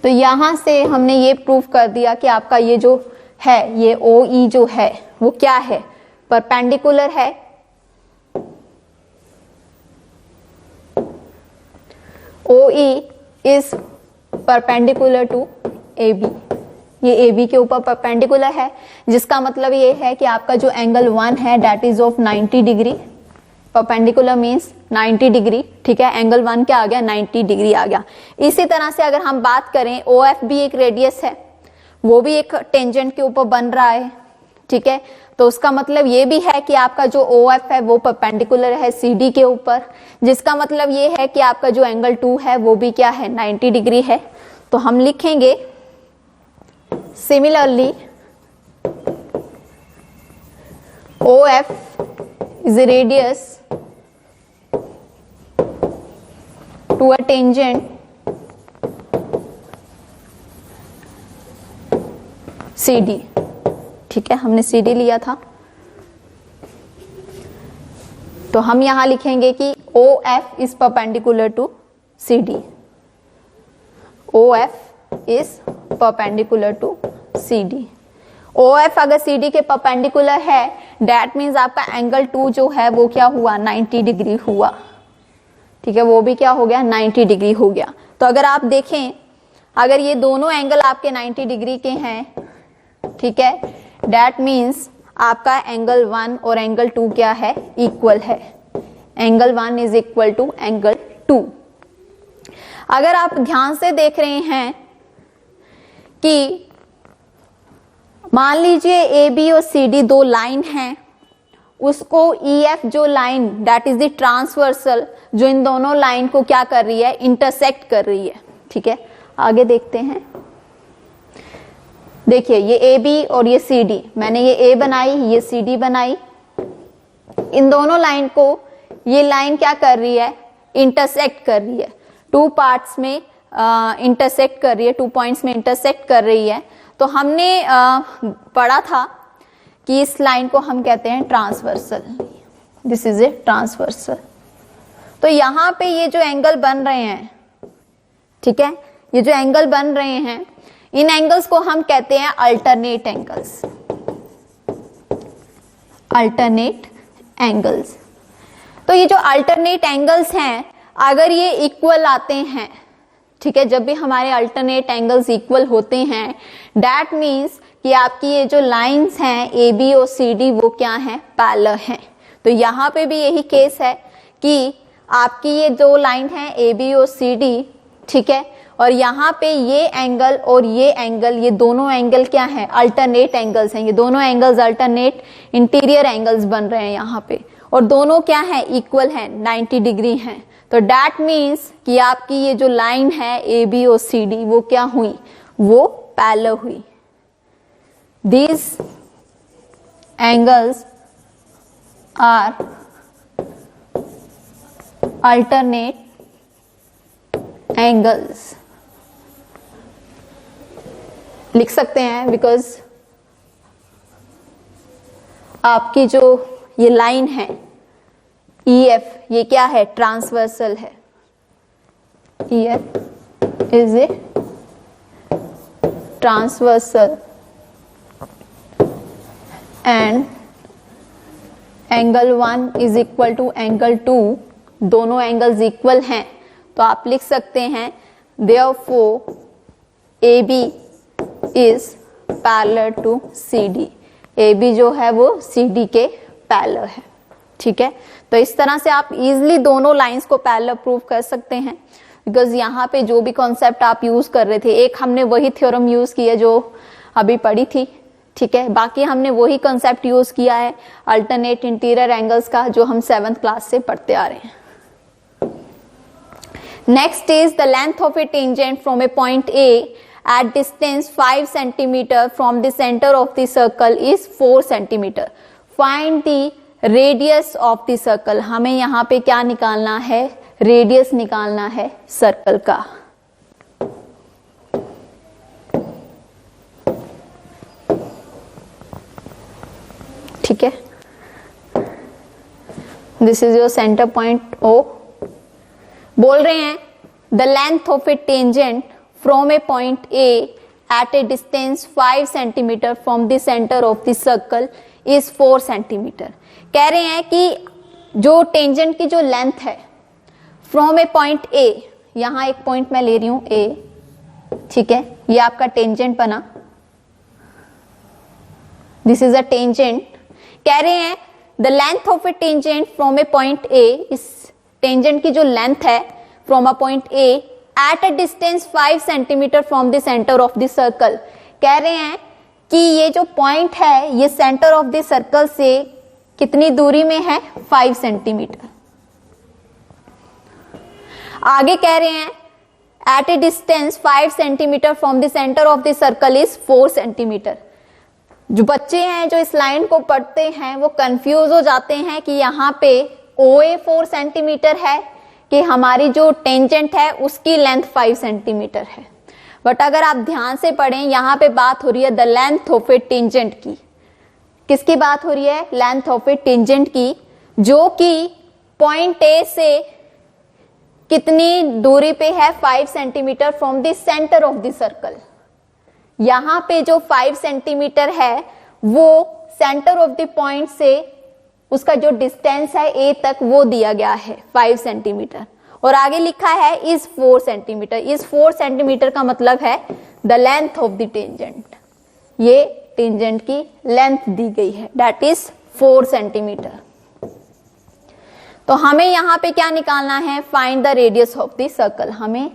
तो यहां से हमने ये प्रूव कर दिया कि आपका ये जो है ये OE जो है वो क्या है? परपेंडिकुलर है OE is perpendicular to AB, ये AB के ऊपर परपेंडिकुलर है, जिसका मतलब ये है कि आपका जो एंगल 1 है that is of 90 degree. Perpendicular means 90 degree, ठीक है। एंगल 1 क्या आ गया, 90 डिग्री आ गया। इसी तरह से अगर हम बात करें OF भी एक रेडियस है, वो भी एक टेंजेंट के ऊपर बन रहा है, ठीक है। तो उसका मतलब ये भी है कि आपका जो OF है वो परपेंडिकुलर है CD के ऊपर, जिसका मतलब ये है कि आपका जो एंगल 2 है वो भी क्या है, 90 डिग्री है। तो हम लिखेंगे similarly OF is a radius to a tangent CD, ठीक है, हमने CD लिया था। तो हम यहां लिखेंगे कि OF is perpendicular to CD, OF is perpendicular to CD। OF अगर CD के परपेंडिकुलर है दैट मीन्स आपका एंगल 2 जो है वो क्या हुआ, 90 डिग्री हुआ, ठीक है, वो भी क्या हो गया, 90 डिग्री हो गया। तो अगर आप देखें, अगर ये दोनों एंगल आपके 90 डिग्री के हैं, ठीक है, दैट मीन्स आपका एंगल 1 और एंगल 2 क्या है, इक्वल है। Angle 1 is equal to angle 2। अगर आप ध्यान से देख रहे हैं कि मान लीजिए AB और CD दो लाइन हैं, उसको EF जो line that is the transversal, जो इन दोनों लाइन को क्या कर रही है, इंटरसेक्ट कर रही है, ठीक है। आगे देखते हैं, देखिए ये AB और ये CD, मैंने ये A बनाई, ये CD बनाई, इन दोनों लाइन को ये लाइन क्या कर रही है, इंटरसेक्ट कर रही है, 2 पार्ट्स में इंटरसेक्ट कर रही है, 2 पॉइंट्स में इंटरसेक्ट कर रही है। तो हमने पढ़ा था कि इस लाइन को हम कहते हैं transversal, this is a transversal. तो यहां पे ये जो एंगल बन रहे हैं, ठीक है, ये जो एंगल बन रहे हैं, इन एंगल्स को हम कहते हैं अल्टरनेट एंगल्स, अल्टरनेट एंगल्स। तो ये जो अल्टरनेट एंगल्स हैं, अगर ये इक्वल आते हैं, ठीक है, जब भी हमारे अल्टरनेट एंगल्स इक्वल होते हैं दैट मीन्स कि आपकी ये जो लाइंस हैं AB और CD वो क्या हैं, पैरेलल हैं। तो यहाँ पे भी यही केस है कि आपकी ये दो लाइन है AB और CD, ठीक है, और यहाँ पे ये एंगल और ये एंगल, ये दोनों एंगल क्या है, अल्टरनेट एंगल्स हैं। ये दोनों एंगल्स अल्टरनेट इंटीरियर एंगल्स बन रहे हैं यहाँ पे, और दोनों क्या है, इक्वल हैं, 90 डिग्री हैं। तो दैट मीन्स कि आपकी ये जो लाइन है AB और CD वो क्या हुई, वो पैरेलल हुई। These angles are alternate angles, लिख सकते हैं, बिकॉज आपकी जो ये लाइन है EF ये क्या है, ट्रांसवर्सल है। EF is a transversal and angle 1 is equal to angle 2, दोनों एंगल्स इक्वल हैं। तो आप लिख सकते हैं therefore AB is parallel to CD, AB जो है वो CD के पैरेलल है, ठीक है। तो इस तरह से आप इजिली दोनों लाइंस को पैरेलल प्रूव कर सकते हैं, बिकॉज यहाँ पे जो भी कॉन्सेप्ट आप यूज कर रहे थे, एक हमने वही थ्योरम यूज किया जो अभी पढ़ी थी, ठीक है, बाकी हमने वही कॉन्सेप्ट यूज किया है अल्टरनेट इंटीरियर एंगल्स का, जो हम 7th क्लास से पढ़ते आ रहे हैं। Next is the length of A tangent from A point A at distance 5 centimeter from the center of the circle is 4 centimeter. Find the radius of the circle. हमें यहाँ पे क्या निकालना है, रेडियस निकालना है सर्कल का। ठीक है, this is your centre point O। बोल रहे हैं the length of A tangent from a point A at a distance 5 centimeter from the center of the circle is 4 centimeter। कह रहे हैं कि जो टेंजेंट की जो लेंथ है from a point A, यहां एक पॉइंट मैं ले रही हूं A, ठीक है, ये आपका टेंजेंट बना, दिस इज अ टेंजेंट। कह रहे हैं the length of A tangent from A point A, इस टेंजेंट की जो लेंथ है from a point A at a distance 5 centimetre from the centre of the circle. कह रहे हैं कि ये जो पॉइंट है ये सेंटर ऑफ द सर्कल से कितनी दूरी में है, 5 सेंटीमीटर। आगे कह रहे हैं at a distance 5 centimetre from the centre of the circle is 4 centimetre. जो बच्चे हैं जो इस लाइन को पढ़ते हैं वो कंफ्यूज हो जाते हैं कि यहाँ पे OA 4 सेंटीमीटर है कि हमारी जो टेंजेंट है उसकी लेंथ 5 सेंटीमीटर है। बट अगर आप ध्यान से पढ़ें, यहाँ पे बात हो रही है the length of A tangent की। किसकी बात हो रही है, लेंथ ऑफ ए टेंजेंट की, जो कि पॉइंट A से कितनी दूरी पे है, 5 centimetre from the centre of the circle. यहां पे जो 5 सेंटीमीटर है वो सेंटर ऑफ द पॉइंट से उसका जो डिस्टेंस है A तक वो दिया गया है 5 सेंटीमीटर, और आगे लिखा है इज 4 सेंटीमीटर। इस 4 सेंटीमीटर का मतलब है the length of the tangent, ये टेंजेंट की लेंथ दी गई है, दैट इज 4 सेंटीमीटर। तो हमें यहां पे क्या निकालना है, find the radius of the circle. हमें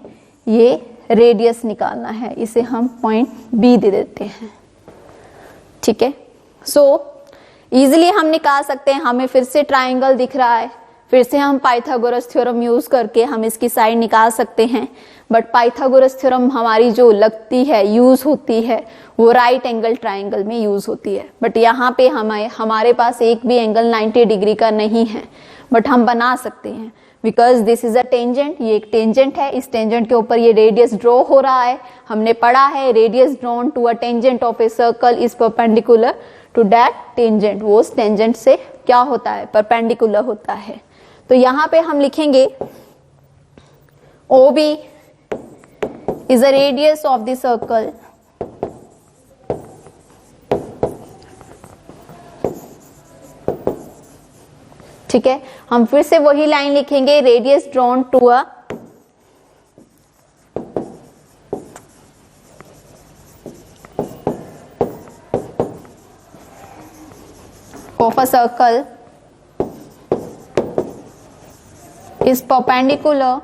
ये रेडियस निकालना है, इसे हम पॉइंट B दे देते हैं, ठीक है। सो इजिली हम निकाल सकते हैं, हमें फिर से ट्राइंगल दिख रहा है, फिर से हम पाइथागोरस थ्योरम यूज करके हम इसकी साइड निकाल सकते हैं। बट पाइथागोरस थ्योरम हमारी जो लगती है, यूज होती है, वो राइट एंगल ट्राइंगल में यूज होती है। बट यहाँ पे हमारे पास एक भी एंगल 90 डिग्री का नहीं है, बट हम बना सकते हैं because this is a tangent. ये एक टेंजेंट है, इस टेंजेंट के ऊपर ये रेडियस ड्रॉ हो रहा है। हमने पढ़ा है radius drawn to a tangent of a circle is perpendicular to that tangent. वो उस टेंजेंट से क्या होता है, परपेंडिकुलर होता है। तो यहां पे हम लिखेंगे OB is the radius of the circle ठीक है। हम फिर से वही लाइन लिखेंगे, radius drawn to a of a circle is perpendicular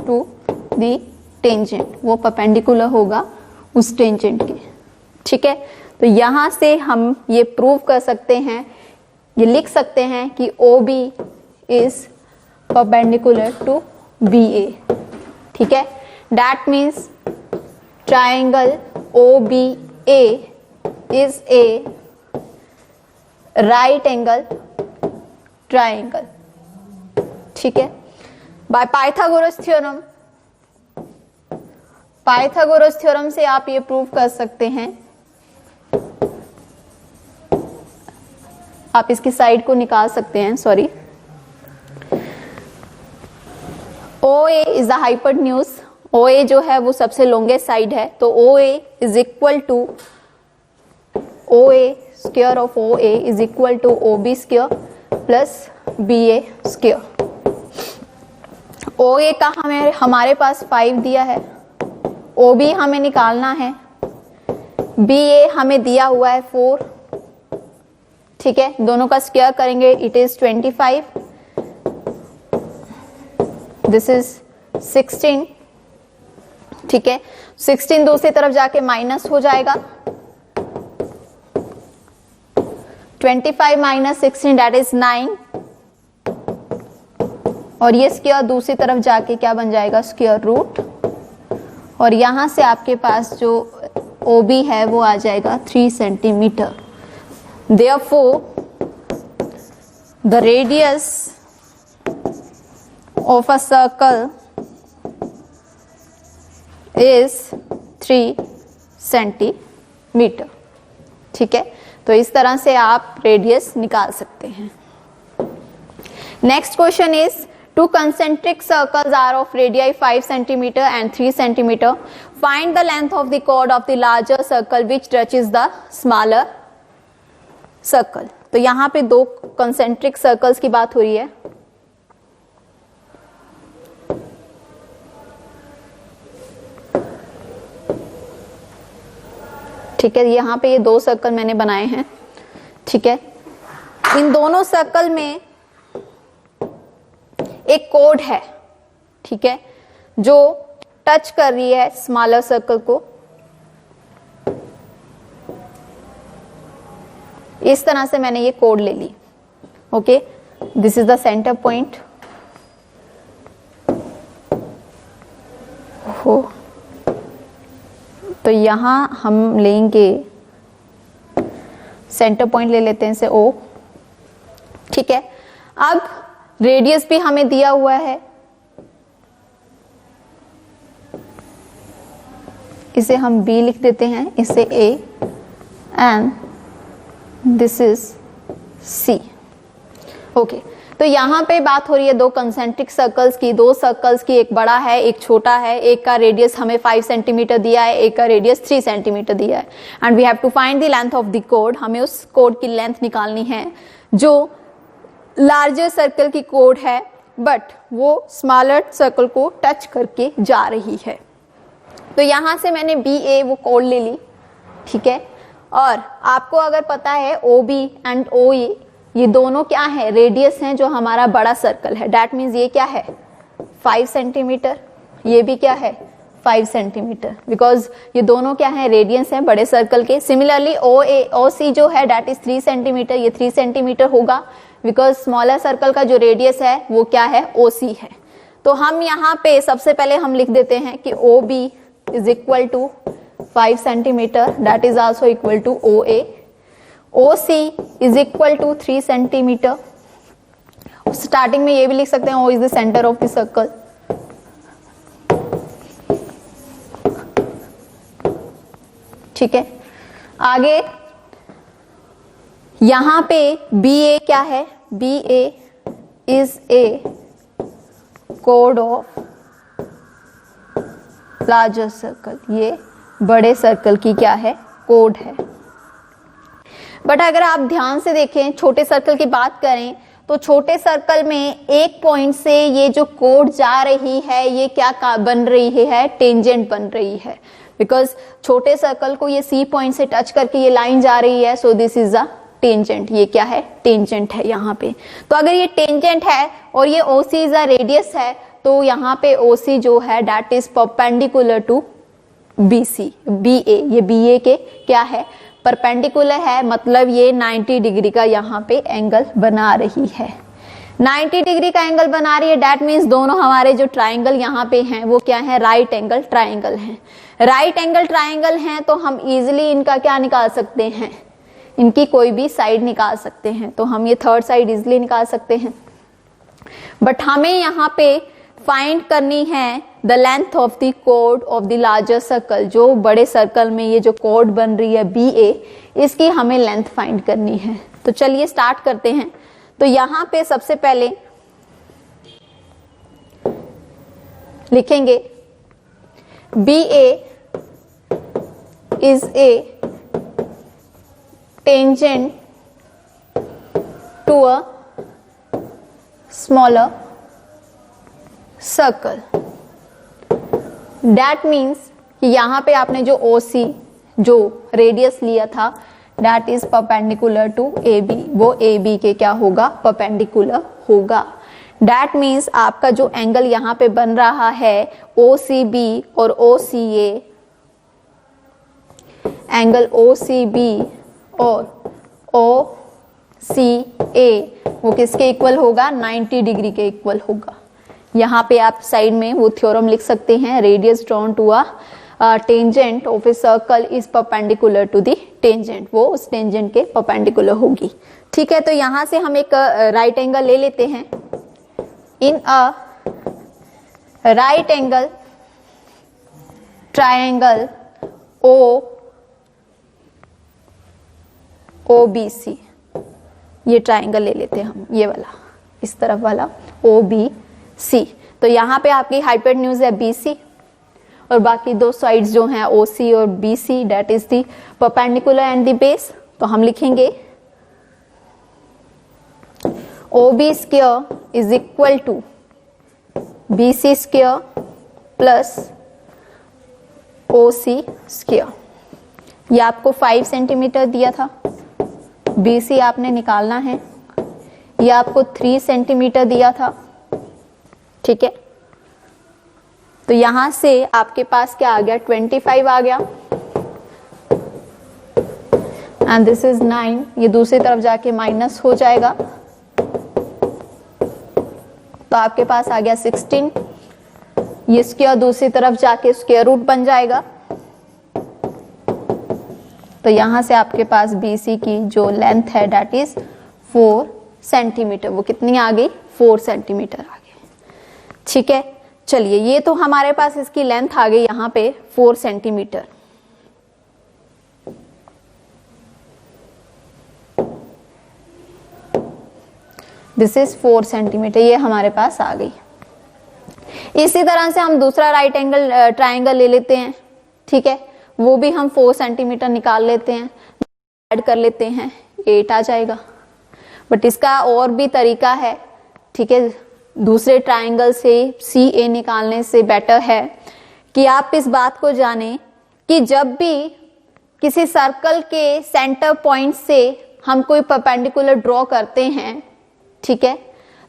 to the tangent। वो परपेंडिकुलर होगा उस टेंजेंट के, ठीक है। तो यहां से हम ये प्रूव कर सकते हैं, ये लिख सकते हैं कि OB is perpendicular to BA, ठीक है। That means triangle OBA is a right angle triangle, ठीक है। Bye Pythagoras theorem, Pythagoras theorem से आप ये प्रूव कर सकते हैं। आप इसकी साइड को निकाल सकते हैं, sorry. OA is the hypotenuse, OA जो है वो सबसे लॉन्गेस्ट साइड है, तो OA is equal to OA square ऑफ OA is equal to OB square plus BA square. OA का हमारे पास 5 दिया है, OB हमें निकालना है, BA हमें दिया हुआ है 4, ठीक है। दोनों का स्क्वायर करेंगे, इट इज 25, दिस इज 16, ठीक है। 16 दूसरी तरफ जाके माइनस हो जाएगा, 25 माइनस 16 दैट इज 9, और ये स्क्वायर दूसरी तरफ जाके क्या बन जाएगा, स्क्वायर रूट, और यहां से आपके पास जो OB है वो आ जाएगा 3 centimetre. Therefore, the radius of a circle is 3 centimetre, ठीक है। तो इस तरह से आप रेडियस निकाल सकते हैं। Next question is two concentric circles are of radii 5 centimeter and 3 centimeter. Find the length of the chord of the larger circle which touches the smaller circle. तो यहां पे दो कंसेंट्रिक सर्कल्स की बात हो रही है। ठीक है, यहां पे ये दो सर्कल मैंने बनाए हैं। ठीक है, इन दोनों सर्कल में एक कोड है, ठीक है, जो टच कर रही है स्मॉलर सर्कल को। इस तरह से मैंने ये कोड ले ली। Okay, this is the centre point. हो तो यहां हम लेंगे सेंटर पॉइंट, ले लेते हैं इसे O। ठीक है, अब रेडियस भी हमें दिया हुआ है, इसे हम B लिख देते हैं, इसे A and this is C। Okay, तो यहां पे बात हो रही है दो कंसेंट्रिक सर्कल्स की, दो सर्कल्स की, एक बड़ा है एक छोटा है, एक का रेडियस हमें 5 सेंटीमीटर दिया है, एक का रेडियस 3 सेंटीमीटर दिया है, and we have to find the length of the कोड। हमें उस कोड की लेंथ निकालनी है जो लार्जर सर्कल की कोड है, बट वो स्मॉलर सर्कल को टच करके जा रही है। तो यहां से मैंने BA वो कोड ले ली। ठीक है, और आपको अगर पता है OB एंड OE ये दोनों क्या है, रेडियस हैं जो हमारा बड़ा सर्कल है। दैट मीन्स ये क्या है 5 सेंटीमीटर, ये भी क्या है 5 सेंटीमीटर, बिकॉज ये दोनों क्या है रेडियस हैं बड़े सर्कल के। सिमिलरली OC जो है दैट इज 3 सेंटीमीटर, ये 3 सेंटीमीटर होगा बिकॉज स्मॉलर सर्कल का जो रेडियस है वो क्या है OC है। तो हम यहाँ पे सबसे पहले हम लिख देते हैं कि OB is equal to 5 centimetre, that is also equal to OA। OC is equal to 3 centimetre. Starting में ये भी लिख सकते हैं O is the centre of the circle. ठीक है, आगे यहां पे BA क्या है, BA इज ए कोड ऑफ लार्जर सर्कल, ये बड़े सर्कल की क्या है कोड है। बट अगर आप ध्यान से देखें छोटे सर्कल की बात करें तो छोटे सर्कल में एक पॉइंट से ये जो कोड जा रही है ये क्या बन रही है, टेंजेंट बन रही है, बिकॉज छोटे सर्कल को ये C पॉइंट से टच करके ये लाइन जा रही है, so this is a tangent. ये क्या है टेंजेंट है यहाँ पे। तो अगर ये टेंजेंट है और ये OC इज अ रेडियस है तो यहाँ पे OC जो है that is perpendicular to BA। ये BA के क्या है परपेंडिकुलर है, मतलब ये 90 डिग्री का यहाँ पे एंगल बना रही है। 90 डिग्री का एंगल बना रही है, दैट मीन्स दोनों हमारे जो ट्राइंगल यहाँ पे हैं वो क्या है राइट एंगल ट्राइंगल हैं। राइट एंगल ट्राइंगल हैं तो हम इजिली इनका क्या निकाल सकते हैं, इनकी कोई भी साइड निकाल सकते हैं। तो हम ये थर्ड साइड इजिली निकाल सकते हैं। बट हमें यहाँ पे फाइंड करनी है the length of the code of the larger circle. जो बड़े सर्कल में ये जो कोड बन रही है BA, इसकी हमें लेंथ फाइंड करनी है। तो चलिए स्टार्ट करते हैं। तो यहां पे सबसे पहले लिखेंगे BA is a tangent to a smaller circle. That means कि यहां पे आपने जो OC जो रेडियस लिया था that is perpendicular to AB, वो AB के क्या होगा परपेंडिकुलर होगा। दैट मीन्स आपका जो एंगल यहां पे बन रहा है OCB और OCA, एंगल OCB और OCA वो किसके इक्वल होगा 90 डिग्री के इक्वल होगा। यहाँ पे आप साइड में वो थ्योरम लिख सकते हैं, radius drawn to a tangent of a circle is perpendicular to the tangent, वो उस टेंजेंट के परपेंडिकुलर होगी। ठीक है, तो यहां से हम एक राइट एंगल ले लेते हैं। In a right angle triangle OBC, ये ट्रायंगल ले लेते हैं हम, ये वाला इस तरफ वाला OBC। तो यहाँ पे आपकी हाइपोटेन्यूज है BC और बाकी दो साइड्स जो हैं OC और BC that is the perpendicular and the base. तो हम लिखेंगे OB square is equal to BC square plus OC square. ये आपको 5 सेंटीमीटर दिया था, BC आपने निकालना है। ये आपको 3 सेंटीमीटर दिया था, ठीक है। तो यहां से आपके पास क्या आ गया, 25 आ गया, एंड दिस इज 9। ये दूसरी तरफ जाके माइनस हो जाएगा, तो आपके पास आ गया 16। ये स्क्वायर दूसरी तरफ जाके स्क्वायर रूट बन जाएगा। तो यहां से आपके पास BC की जो लेंथ है दैट इज 4 सेंटीमीटर। वो कितनी आ गई, 4 सेंटीमीटर आ गई, ठीक है। चलिए, ये तो हमारे पास इसकी लेंथ आ गई यहां पे 4 सेंटीमीटर। दिस इज 4 सेंटीमीटर, ये हमारे पास आ गई। इसी तरह से हम दूसरा राइट एंगल ट्राइंगल ले लेते हैं, ठीक है। वो भी हम 4 सेंटीमीटर निकाल लेते हैं, ऐड कर लेते हैं, 8 आ जाएगा। बट इसका और भी तरीका है, ठीक है। दूसरे ट्राइंगल से CA निकालने से बेटर है कि आप इस बात को जानें कि जब भी किसी सर्कल के सेंटर पॉइंट से हम कोई परपेंडिकुलर ड्रॉ करते हैं, ठीक है,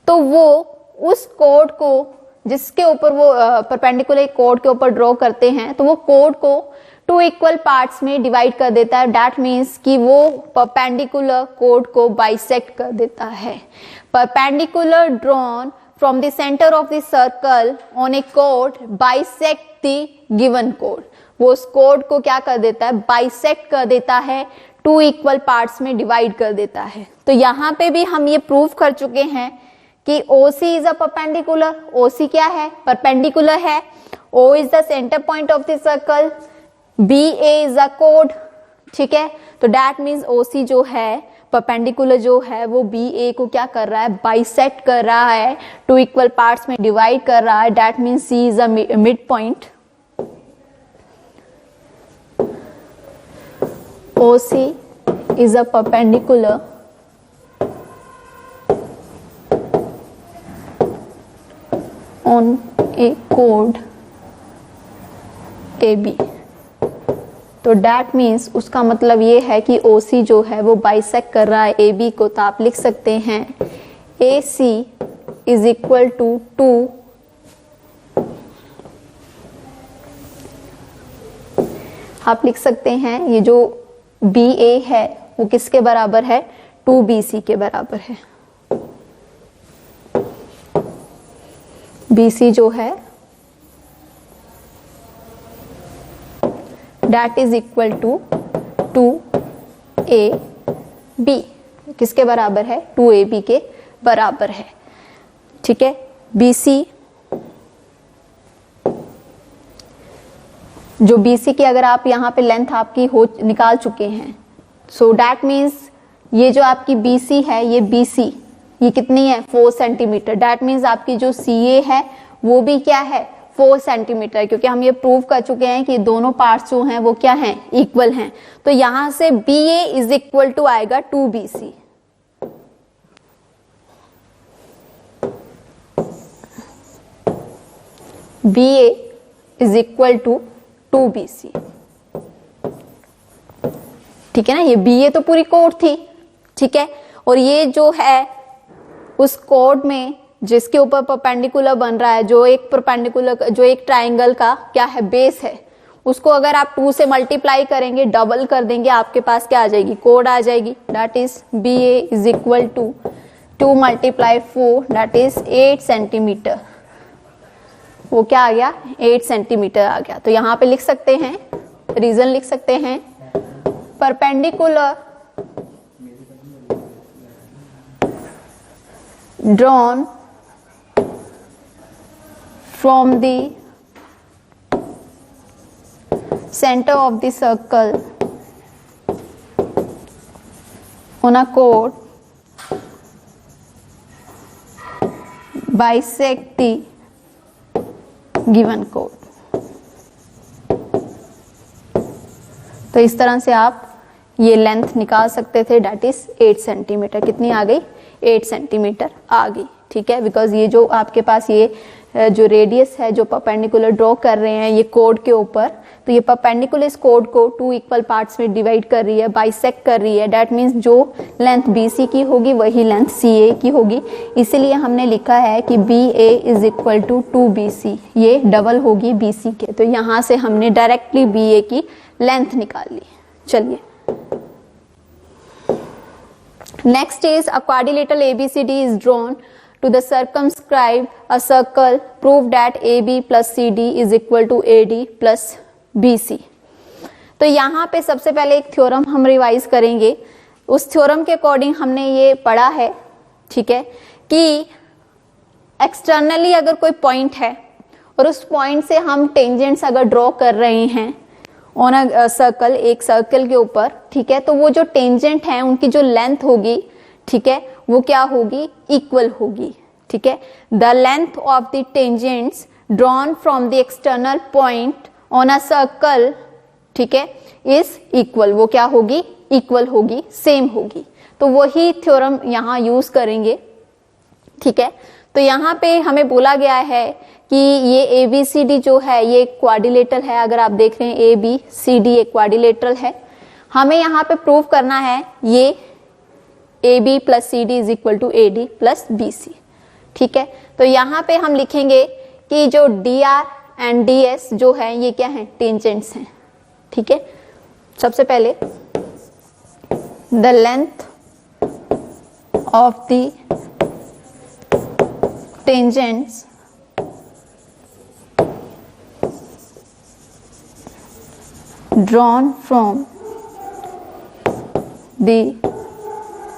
तो वो उस कोड को जिसके ऊपर वो परपेंडिकुलर कोड के ऊपर ड्रॉ करते हैं, तो वो कोड को 2 इक्वल पार्ट्स में डिवाइड कर देता है। दैट मीन्स कि वो परपेंडिकुलर कोड को बाइसेक्ट कर देता है। Perpendicular drawn from the centre of the circle on A code bisect the given code. वो उस कोड को क्या कर देता है, बाइसेक्ट कर देता है, 2 इक्वल पार्ट्स में डिवाइड कर देता है। तो यहां पे भी हम ये प्रूव कर चुके हैं कि OC is a perpendicular. OC क्या है, परपेंडिकुलर है। O is the centre point of the circle, BA is a code, ठीक है। तो दैट मीन्स OC जो है परपेंडिकुलर जो है वो BA को क्या कर रहा है, बाइसेक्ट कर रहा है, 2 इक्वल पार्ट्स में डिवाइड कर रहा है। That means C is a mid point. OC is a perpendicular on a chord AB। तो that means उसका मतलब ये है कि OC जो है वो बाइसेक्ट कर रहा है AB को। तो आप लिख सकते हैं AC is equal to 2 आप लिख सकते हैं ये जो BA है वो किसके बराबर है, 2BC के बराबर है। BC जो है that is equal to 2AB, किसके बराबर है, 2AB के बराबर है, ठीक है। BC जो BC की अगर आप यहाँ पे लेंथ आपकी हो निकाल चुके हैं, सो दैट मीन्स ये जो आपकी BC है, ये BC ये कितनी है, 4 सेंटीमीटर। दैट मीन्स आपकी जो CA है वो भी क्या है, 4 सेंटीमीटर, क्योंकि हम ये प्रूव कर चुके हैं कि दोनों पार्ट्स जो हैं वो क्या हैं, इक्वल हैं। तो यहां से BA इज इक्वल टू आएगा 2BC। BA is equal to 2BC, ठीक है ना। ये BA तो पूरी कोड थी, ठीक है, और ये जो है उस कोड में जिसके ऊपर परपेंडिकुलर बन रहा है, जो एक परपेंडिकुलर जो एक ट्राइंगल का क्या है, बेस है, उसको अगर आप 2 से मल्टीप्लाई करेंगे, डबल कर देंगे, आपके पास क्या आ जाएगी, कोड आ जाएगी। That is BA is equal to 2 × 4 that is 8 centimetre. वो क्या आ गया, 8 सेंटीमीटर आ गया। तो यहां पे लिख सकते हैं, रीजन लिख सकते हैं, perpendicular drawn from the center of the circle on a chord bisect the given chord। तो इस तरह से आप ये लेंथ निकाल सकते थे, डेट इज 8 सेंटीमीटर। कितनी आ गई, 8 सेंटीमीटर आ गई। ठीक है, बिकॉज ये जो आपके पास ये जो रेडियस है जो परपेंडिकुलर ड्रॉ कर रहे हैं ये कोड के ऊपर, तो ये परपेंडिकुलर इस कोड को 2 इक्वल पार्ट्स में डिवाइड कर रही है, बाइसेक्ट कर रही है। दैट मीन्स जो लेंथ BC की होगी वही लेंथ CA की होगी। इसीलिए हमने लिखा है कि BA is equal to 2BC, ये डबल होगी BC के। तो यहां से हमने डायरेक्टली BA की लेंथ निकाल ली। चलिए, next is a quadrilateral ABCD is drawn to the circumscribe a circle, prove that AB plus CD is equal to AD plus BC। तो यहाँ पे सबसे पहले एक थ्योरम हम रिवाइज करेंगे। उस थ्योरम के अकॉर्डिंग हमने ये पढ़ा है, ठीक है, कि एक्सटर्नली अगर कोई पॉइंट है और उस पॉइंट से हम टेंजेंट्स अगर ड्रॉ कर रहे हैं ऑन अ सर्कल, एक सर्कल के ऊपर, ठीक है, तो वो जो टेंजेंट है उनकी जो लेंथ होगी, ठीक है, वो क्या होगी, इक्वल होगी। ठीक है, the length of the tangents drawn from the external point on a circle, ठीक है, इज इक्वल। वो क्या होगी, इक्वल होगी, सेम होगी। तो वही थ्योरम यहां यूज करेंगे। ठीक है, तो यहां पे हमें बोला गया है कि ये ABCD जो है ये क्वाड्रिलेटरल है। अगर आप देख रहे हैं ABCD एक क्वाड्रिलेटरल है। हमें यहाँ पे प्रूव करना है ये AB plus CD is equal to AD plus BC। ठीक है, तो यहाँ पे हम लिखेंगे कि जो DR एंड DS जो है ये क्या है, टेंजेंट्स हैं। ठीक है, सबसे पहले the length of the tangents drawn from the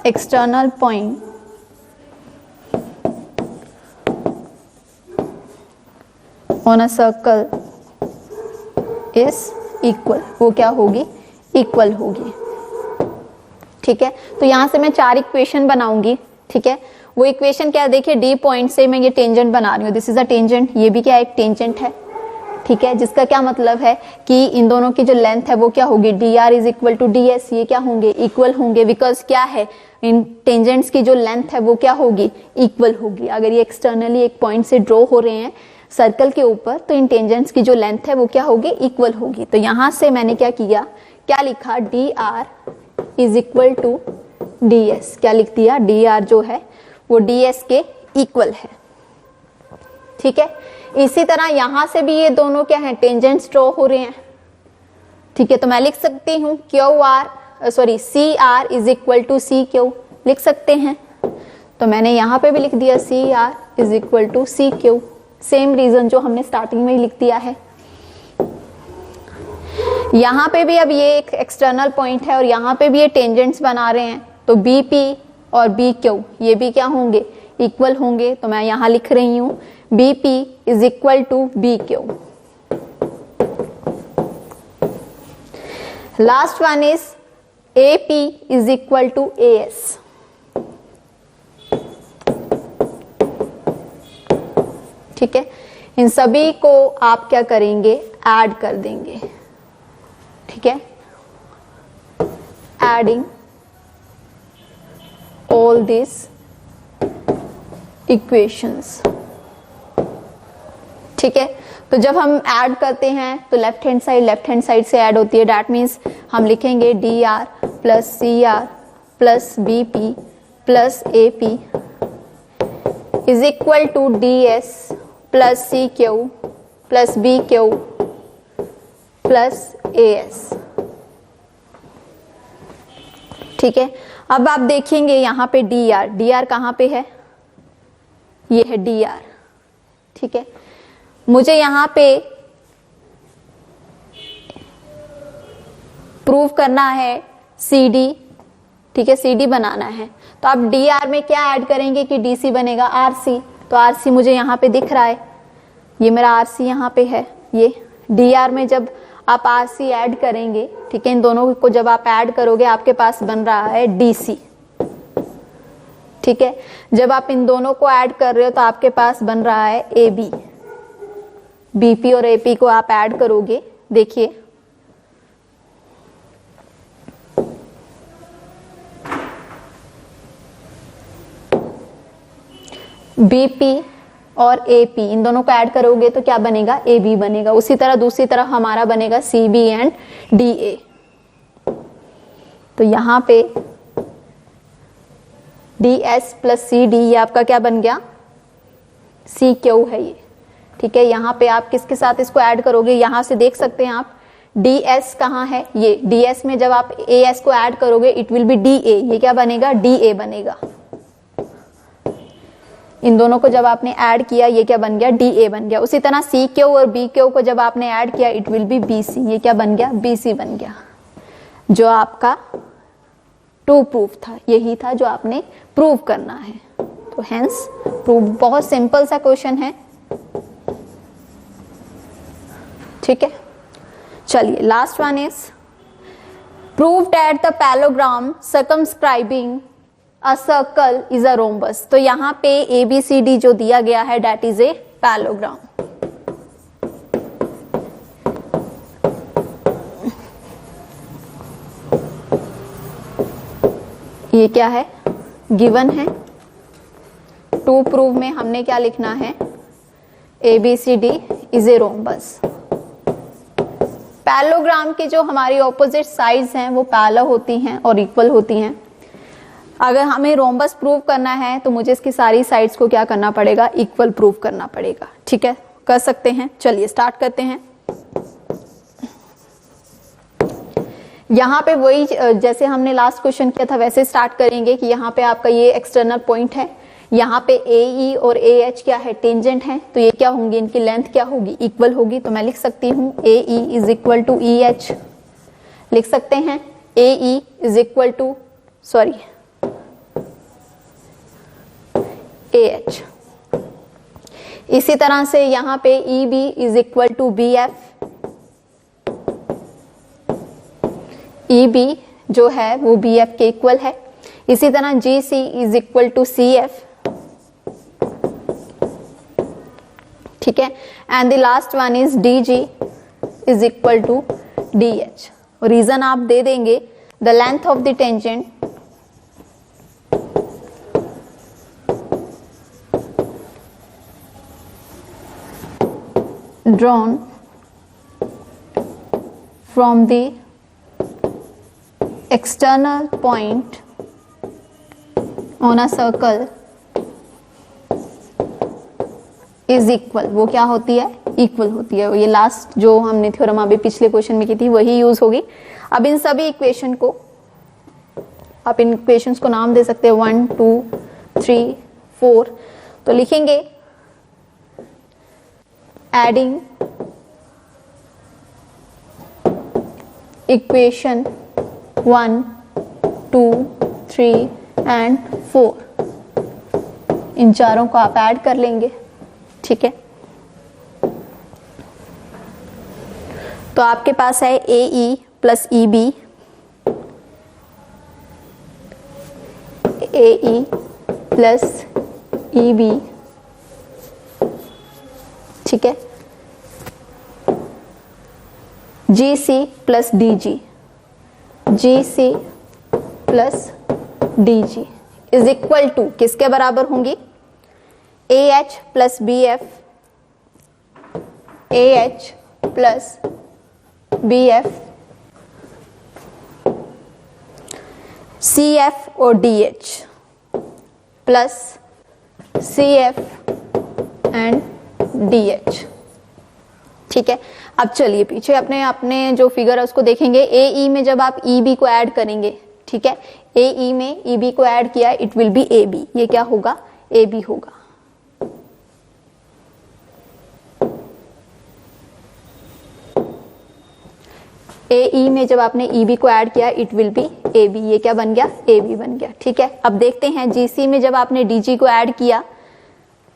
external point on a circle is equal। वो क्या होगी, इक्वल होगी। ठीक है, तो यहां से मैं 4 इक्वेशन बनाऊंगी। ठीक है, वो इक्वेशन क्या है, देखिए D पॉइंट से मैं ये टेंजेंट बना रही हूँ। दिस इज अ टेंजेंट, ये भी क्या एक टेंजेंट है। ठीक है, जिसका क्या मतलब है कि इन दोनों की जो लेंथ है वो क्या होगी, DR is equal to DS। ये क्या होंगे, इक्वल होंगे, बिकॉज क्या है, इन टेंजेंट्स की जो लेंथ है वो क्या होगी, इक्वल होगी। अगर ये एक्सटर्नली एक पॉइंट से ड्रॉ हो रहे हैं सर्कल के ऊपर, तो इन टेंजेंट्स की जो लेंथ है वो क्या होगी, इक्वल होगी। तो यहां से मैंने क्या किया, क्या लिखा, DR is equal to DS। क्या लिख दिया, DR जो है वो DS के इक्वल है। ठीक है, इसी तरह यहां से भी ये दोनों क्या है, टेंजेंट्स ड्रॉ हो रहे हैं। ठीक है, तो मैं लिख सकती हूँ CR is equal to CQ, लिख सकते हैं। तो मैंने यहां पे भी लिख दिया CR is equal to CQ। Same reason जो हमने स्टार्टिंग में ही लिख दिया है। यहां पे भी अब ये एक एक्सटर्नल पॉइंट है और यहां पे भी ये टेंजेंट्स बना रहे हैं, तो BP और BQ ये भी क्या होंगे, इक्वल होंगे। तो मैं यहां लिख रही हूं BP is equal to BQ। Last one is AP is equal to AS। ठीक है, इन सभी को आप क्या करेंगे, ऐड कर देंगे। ठीक है, एडिंग ऑल दिस इक्वेशंस। ठीक है, तो जब हम ऐड करते हैं तो लेफ्ट हैंड साइड से ऐड होती है। दैट मीन्स हम लिखेंगे DR plus CR plus BP plus AP is equal to DS plus CQ plus BQ plus AS। ठीक है, अब आप देखेंगे यहां पे DR कहां पे है, ये है DR। ठीक है, मुझे यहां पे प्रूव करना है CD। ठीक है, CD बनाना है, तो आप DR में क्या ऐड करेंगे कि DC बनेगा RC। तो RC मुझे यहाँ पे दिख रहा है, ये मेरा RC यहाँ पे है। ये DR में जब आप RC ऐड करेंगे, ठीक है, इन दोनों को जब आप ऐड करोगे आपके पास बन रहा है DC। ठीक है, जब आप इन दोनों को ऐड कर रहे हो तो आपके पास बन रहा है AB। BP और AP को आप ऐड करोगे, देखिए बीपी और एपी, इन दोनों को ऐड करोगे तो क्या बनेगा, एबी बनेगा। उसी तरह दूसरी तरफ हमारा बनेगा सीबी एंड डीए। तो यहां पे डीएस प्लस सी डी, ये आपका क्या बन गया, सी क्यू है ये, ठीक है। यहां पे आप किसके साथ इसको ऐड करोगे, यहां से देख सकते हैं आप ds कहां है, ये ds में जब आप as को ऐड करोगे इट विल बी da, ये क्या बनेगा, da बनेगा। इन दोनों को जब आपने ऐड किया ये क्या बन गया, da बन गया। उसी तरह सी क्यू और बी क्यू को जब आपने ऐड किया इट विल बी bc, ये क्या बन गया, bc बन गया। जो आपका टू प्रूफ था, यही था जो आपने प्रूव करना है। तो हेंस प्रूव, बहुत सिंपल सा क्वेश्चन है, ठीक है। चलिए last one is prove that the parallelogram circumscribing a circle is a rhombus. तो यहां पे ABCD जो दिया गया है दैट इज ए पैलोग्राम। ये क्या है, गिवन है। टू प्रूव में हमने क्या लिखना है, ABCD is a rhombus. Parallelogram की जो हमारी ऑपोजिट साइड्स हैं वो पैरेलल होती हैं और इक्वल होती हैं। अगर हमें रोम्बस प्रूव करना है तो मुझे इसकी सारी साइड्स को क्या करना पड़ेगा, इक्वल प्रूव करना पड़ेगा, ठीक है। कर सकते हैं, चलिए स्टार्ट करते हैं। यहां पे वही जैसे हमने लास्ट क्वेश्चन किया था वैसे स्टार्ट करेंगे कि यहाँ पे आपका ये एक्सटर्नल पॉइंट है, यहाँ पे AE और AH क्या है, टेंजेंट है। तो ये क्या होंगी, इनकी लेंथ क्या होगी, इक्वल होगी। तो मैं लिख सकती हूँ AE is equal to EH, लिख सकते हैं AE is equal to AH। इसी तरह से यहाँ पे EB is equal to BF, EB जो है वो BF के इक्वल है। इसी तरह GC is equal to CF, ठीक है। And the last one is DG is equal to DH। Reason आप दे देंगे, the length of the tangent drawn from the external point on a circle is equal, वो क्या होती है, equal होती है। ये लास्ट जो हमने थ्योरम अभी पिछले क्वेश्चन में की थी वही यूज होगी। अब इन सभी इक्वेशन को आप इन इक्वेशंस को नाम दे सकते हैं 1 2 3 4। तो लिखेंगे एडिंग इक्वेशन 1 2 3 एंड 4, इन चारों को आप ऐड कर लेंगे, ठीक है। तो आपके पास है AE plus EB, AE plus EB, ठीक है। GC plus DG, GC plus DG is equal to किसके बराबर होंगी, AH plus BF, AH plus BF, CF और DH plus CF and DH, ठीक है। अब चलिए पीछे अपने जो फिगर है उसको देखेंगे। AE में जब आप EB को ऐड करेंगे, ठीक है, AE में EB को ऐड किया इट विल बी AB, ये क्या होगा, AB होगा। AE में जब आपने EB को ऐड किया इट विल बी AB, ये क्या बन गया, AB बन गया, ठीक है। अब देखते हैं GC में जब आपने DG को ऐड किया,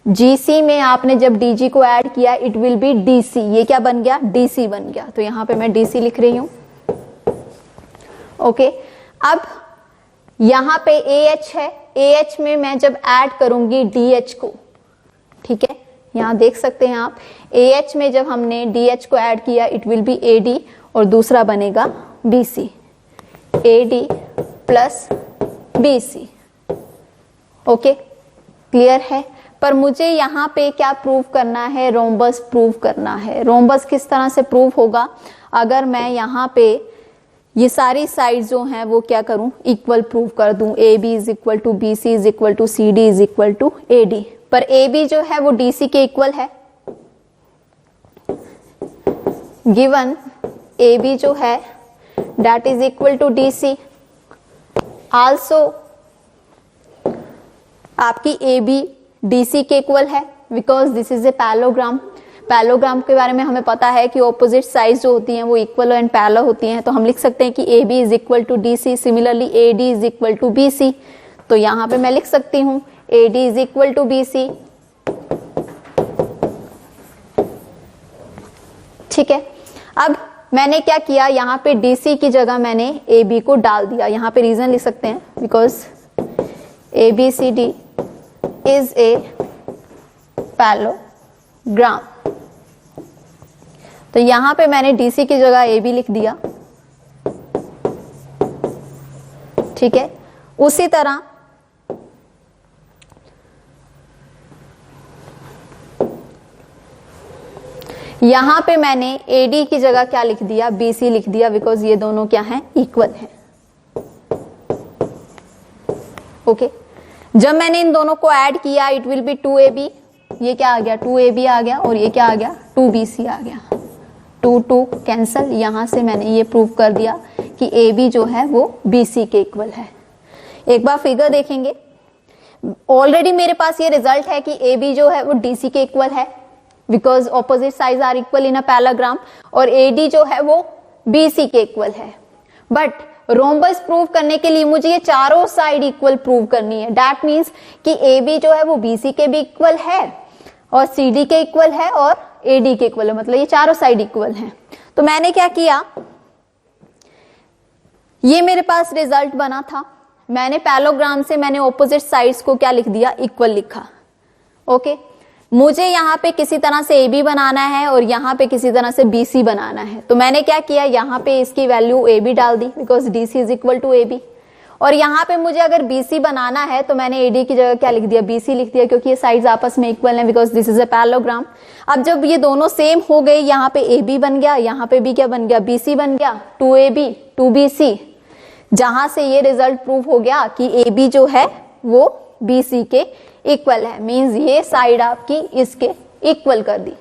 GC में आपने जब DG को ऐड किया इट विल बी DC, ये क्या बन गया, DC बन गया। तो यहां पे मैं DC लिख रही हूं, ओके। अब यहां पे AH है, AH में मैं जब ऐड करूंगी DH को, ठीक है, यहां देख सकते हैं आप AH में जब हमने DH को ऐड किया इट विल बी AD और दूसरा बनेगा BC, AD plus BC, okay, clear है। पर मुझे यहाँ पे क्या प्रूव करना है, रोम्बस प्रूव करना है। रोम्बस किस तरह से प्रूव होगा, अगर मैं यहाँ पे ये सारी साइड जो हैं वो क्या करूं, इक्वल प्रूव कर दूं, A B is equal to B C is equal to C D is equal to A D. पर ए बी जो है वो डी सी के इक्वल है, गिवन ए बी जो है that is equal to D C. Also आपकी A B D C के इक्वल है because this is a parallelogram. Parallelogram के बारे में हमें पता है कि ऑपोजिट साइड्स जो होती हैं वो इक्वल एंड पैरेलल होती हैं, तो हम लिख सकते हैं कि A B is equal to D C, similarly A D is equal to B C. तो यहां पे मैं लिख सकती हूं A D is equal to B C. ठीक है, अब मैंने क्या किया, यहाँ पे डी सी की जगह मैंने ए बी को डाल दिया। यहाँ पे रीजन लिख सकते हैं because A B C D is a parallelogram. तो यहां पे मैंने डीसी की जगह ए बी लिख दिया। ठीक है, उसी तरह यहां पे मैंने एडी की जगह क्या लिख दिया, बीसी लिख दिया बिकॉज ये दोनों क्या हैं, इक्वल हैं। ओके, जब मैंने इन दोनों को ऐड किया इट विल बी 2ab, ये क्या आ गया 2ab आ गया, और ये क्या आ गया 2bc आ गया। 2 कैंसल, यहां से मैंने ये प्रूव कर दिया कि ab जो है वो bc के इक्वल है। एक बार फिगर देखेंगे, ऑलरेडी मेरे पास ये रिजल्ट है कि ab जो है वो dc के इक्वल है because opposite sides are equal in a parallelogram, और ad जो है वो bc के इक्वल है। बट रोम्बस प्रूव करने के लिए मुझे ये चारों साइड इक्वल प्रूव करनी है। दैट मीन्स कि AB जो है वो BC के भी इक्वल है और CD के इक्वल है और AD के इक्वल है, मतलब ये चारों साइड इक्वल हैं। तो मैंने क्या किया, ये मेरे पास रिजल्ट बना था, मैंने पैरेललोग्राम से मैंने ऑपोजिट साइड्स को क्या लिख दिया, इक्वल लिखा। ओके, मुझे यहाँ पे किसी तरह से AB बनाना है और यहाँ पे किसी तरह से BC बनाना है, तो मैंने क्या किया, यहाँ पे इसकी वैल्यू AB डाल दी because DC is equal to AB, और यहाँ पे मुझे अगर BC बनाना है तो मैंने AD की जगह क्या लिख दिया, BC लिख दिया, क्योंकि ये साइड्स आपस में इक्वल हैं because this is a parallelogram. अब जब ये दोनों सेम हो गए, यहाँ पे AB बन गया, यहाँ पे भी क्या बन गया, BC बन गया, 2AB 2BC, जहां से ये रिजल्ट प्रूव हो गया कि AB जो है वो BC के इक्वल है, मींस ये साइड आपकी इसके इक्वल कर दी।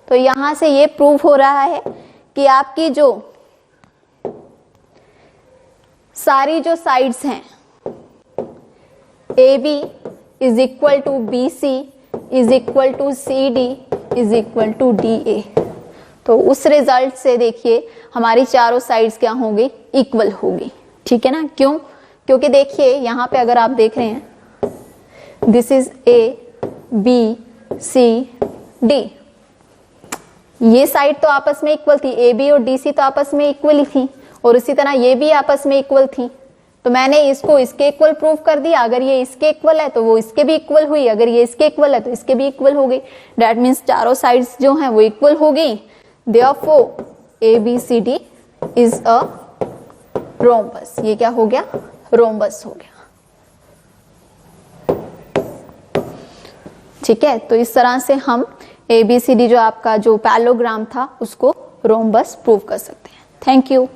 तो यहां से ये प्रूव हो रहा है कि आपकी जो सारी जो साइड्स हैं AB is equal to BC is equal to CD is equal to DA। तो उस रिजल्ट से देखिए हमारी चारों साइड्स क्या होंगी, इक्वल होगी। ठीक है ना, क्यों, क्योंकि देखिए यहां पे अगर आप देख रहे हैं this is A B C D, ये साइड तो आपस में इक्वल थी, AB और DC तो आपस में इक्वल ही थी, और इसी तरह ये भी आपस में इक्वल थी। तो मैंने इसको इसके इक्वल प्रूव कर दिया, अगर ये इसके इक्वल है तो वो इसके भी इक्वल हुई, अगर ये इसके इक्वल है तो इसके भी इक्वल हो गई। दैट मीन्स चारों साइड्स जो हैं वो इक्वल हो गई। Therefore ABCD is a rhombus. ये क्या हो गया, रोम्बस हो गया। ठीक है, तो इस तरह से हम ABCD जो आपका जो पैरेललोग्राम था उसको रोम्बस प्रूव कर सकते हैं। Thank you.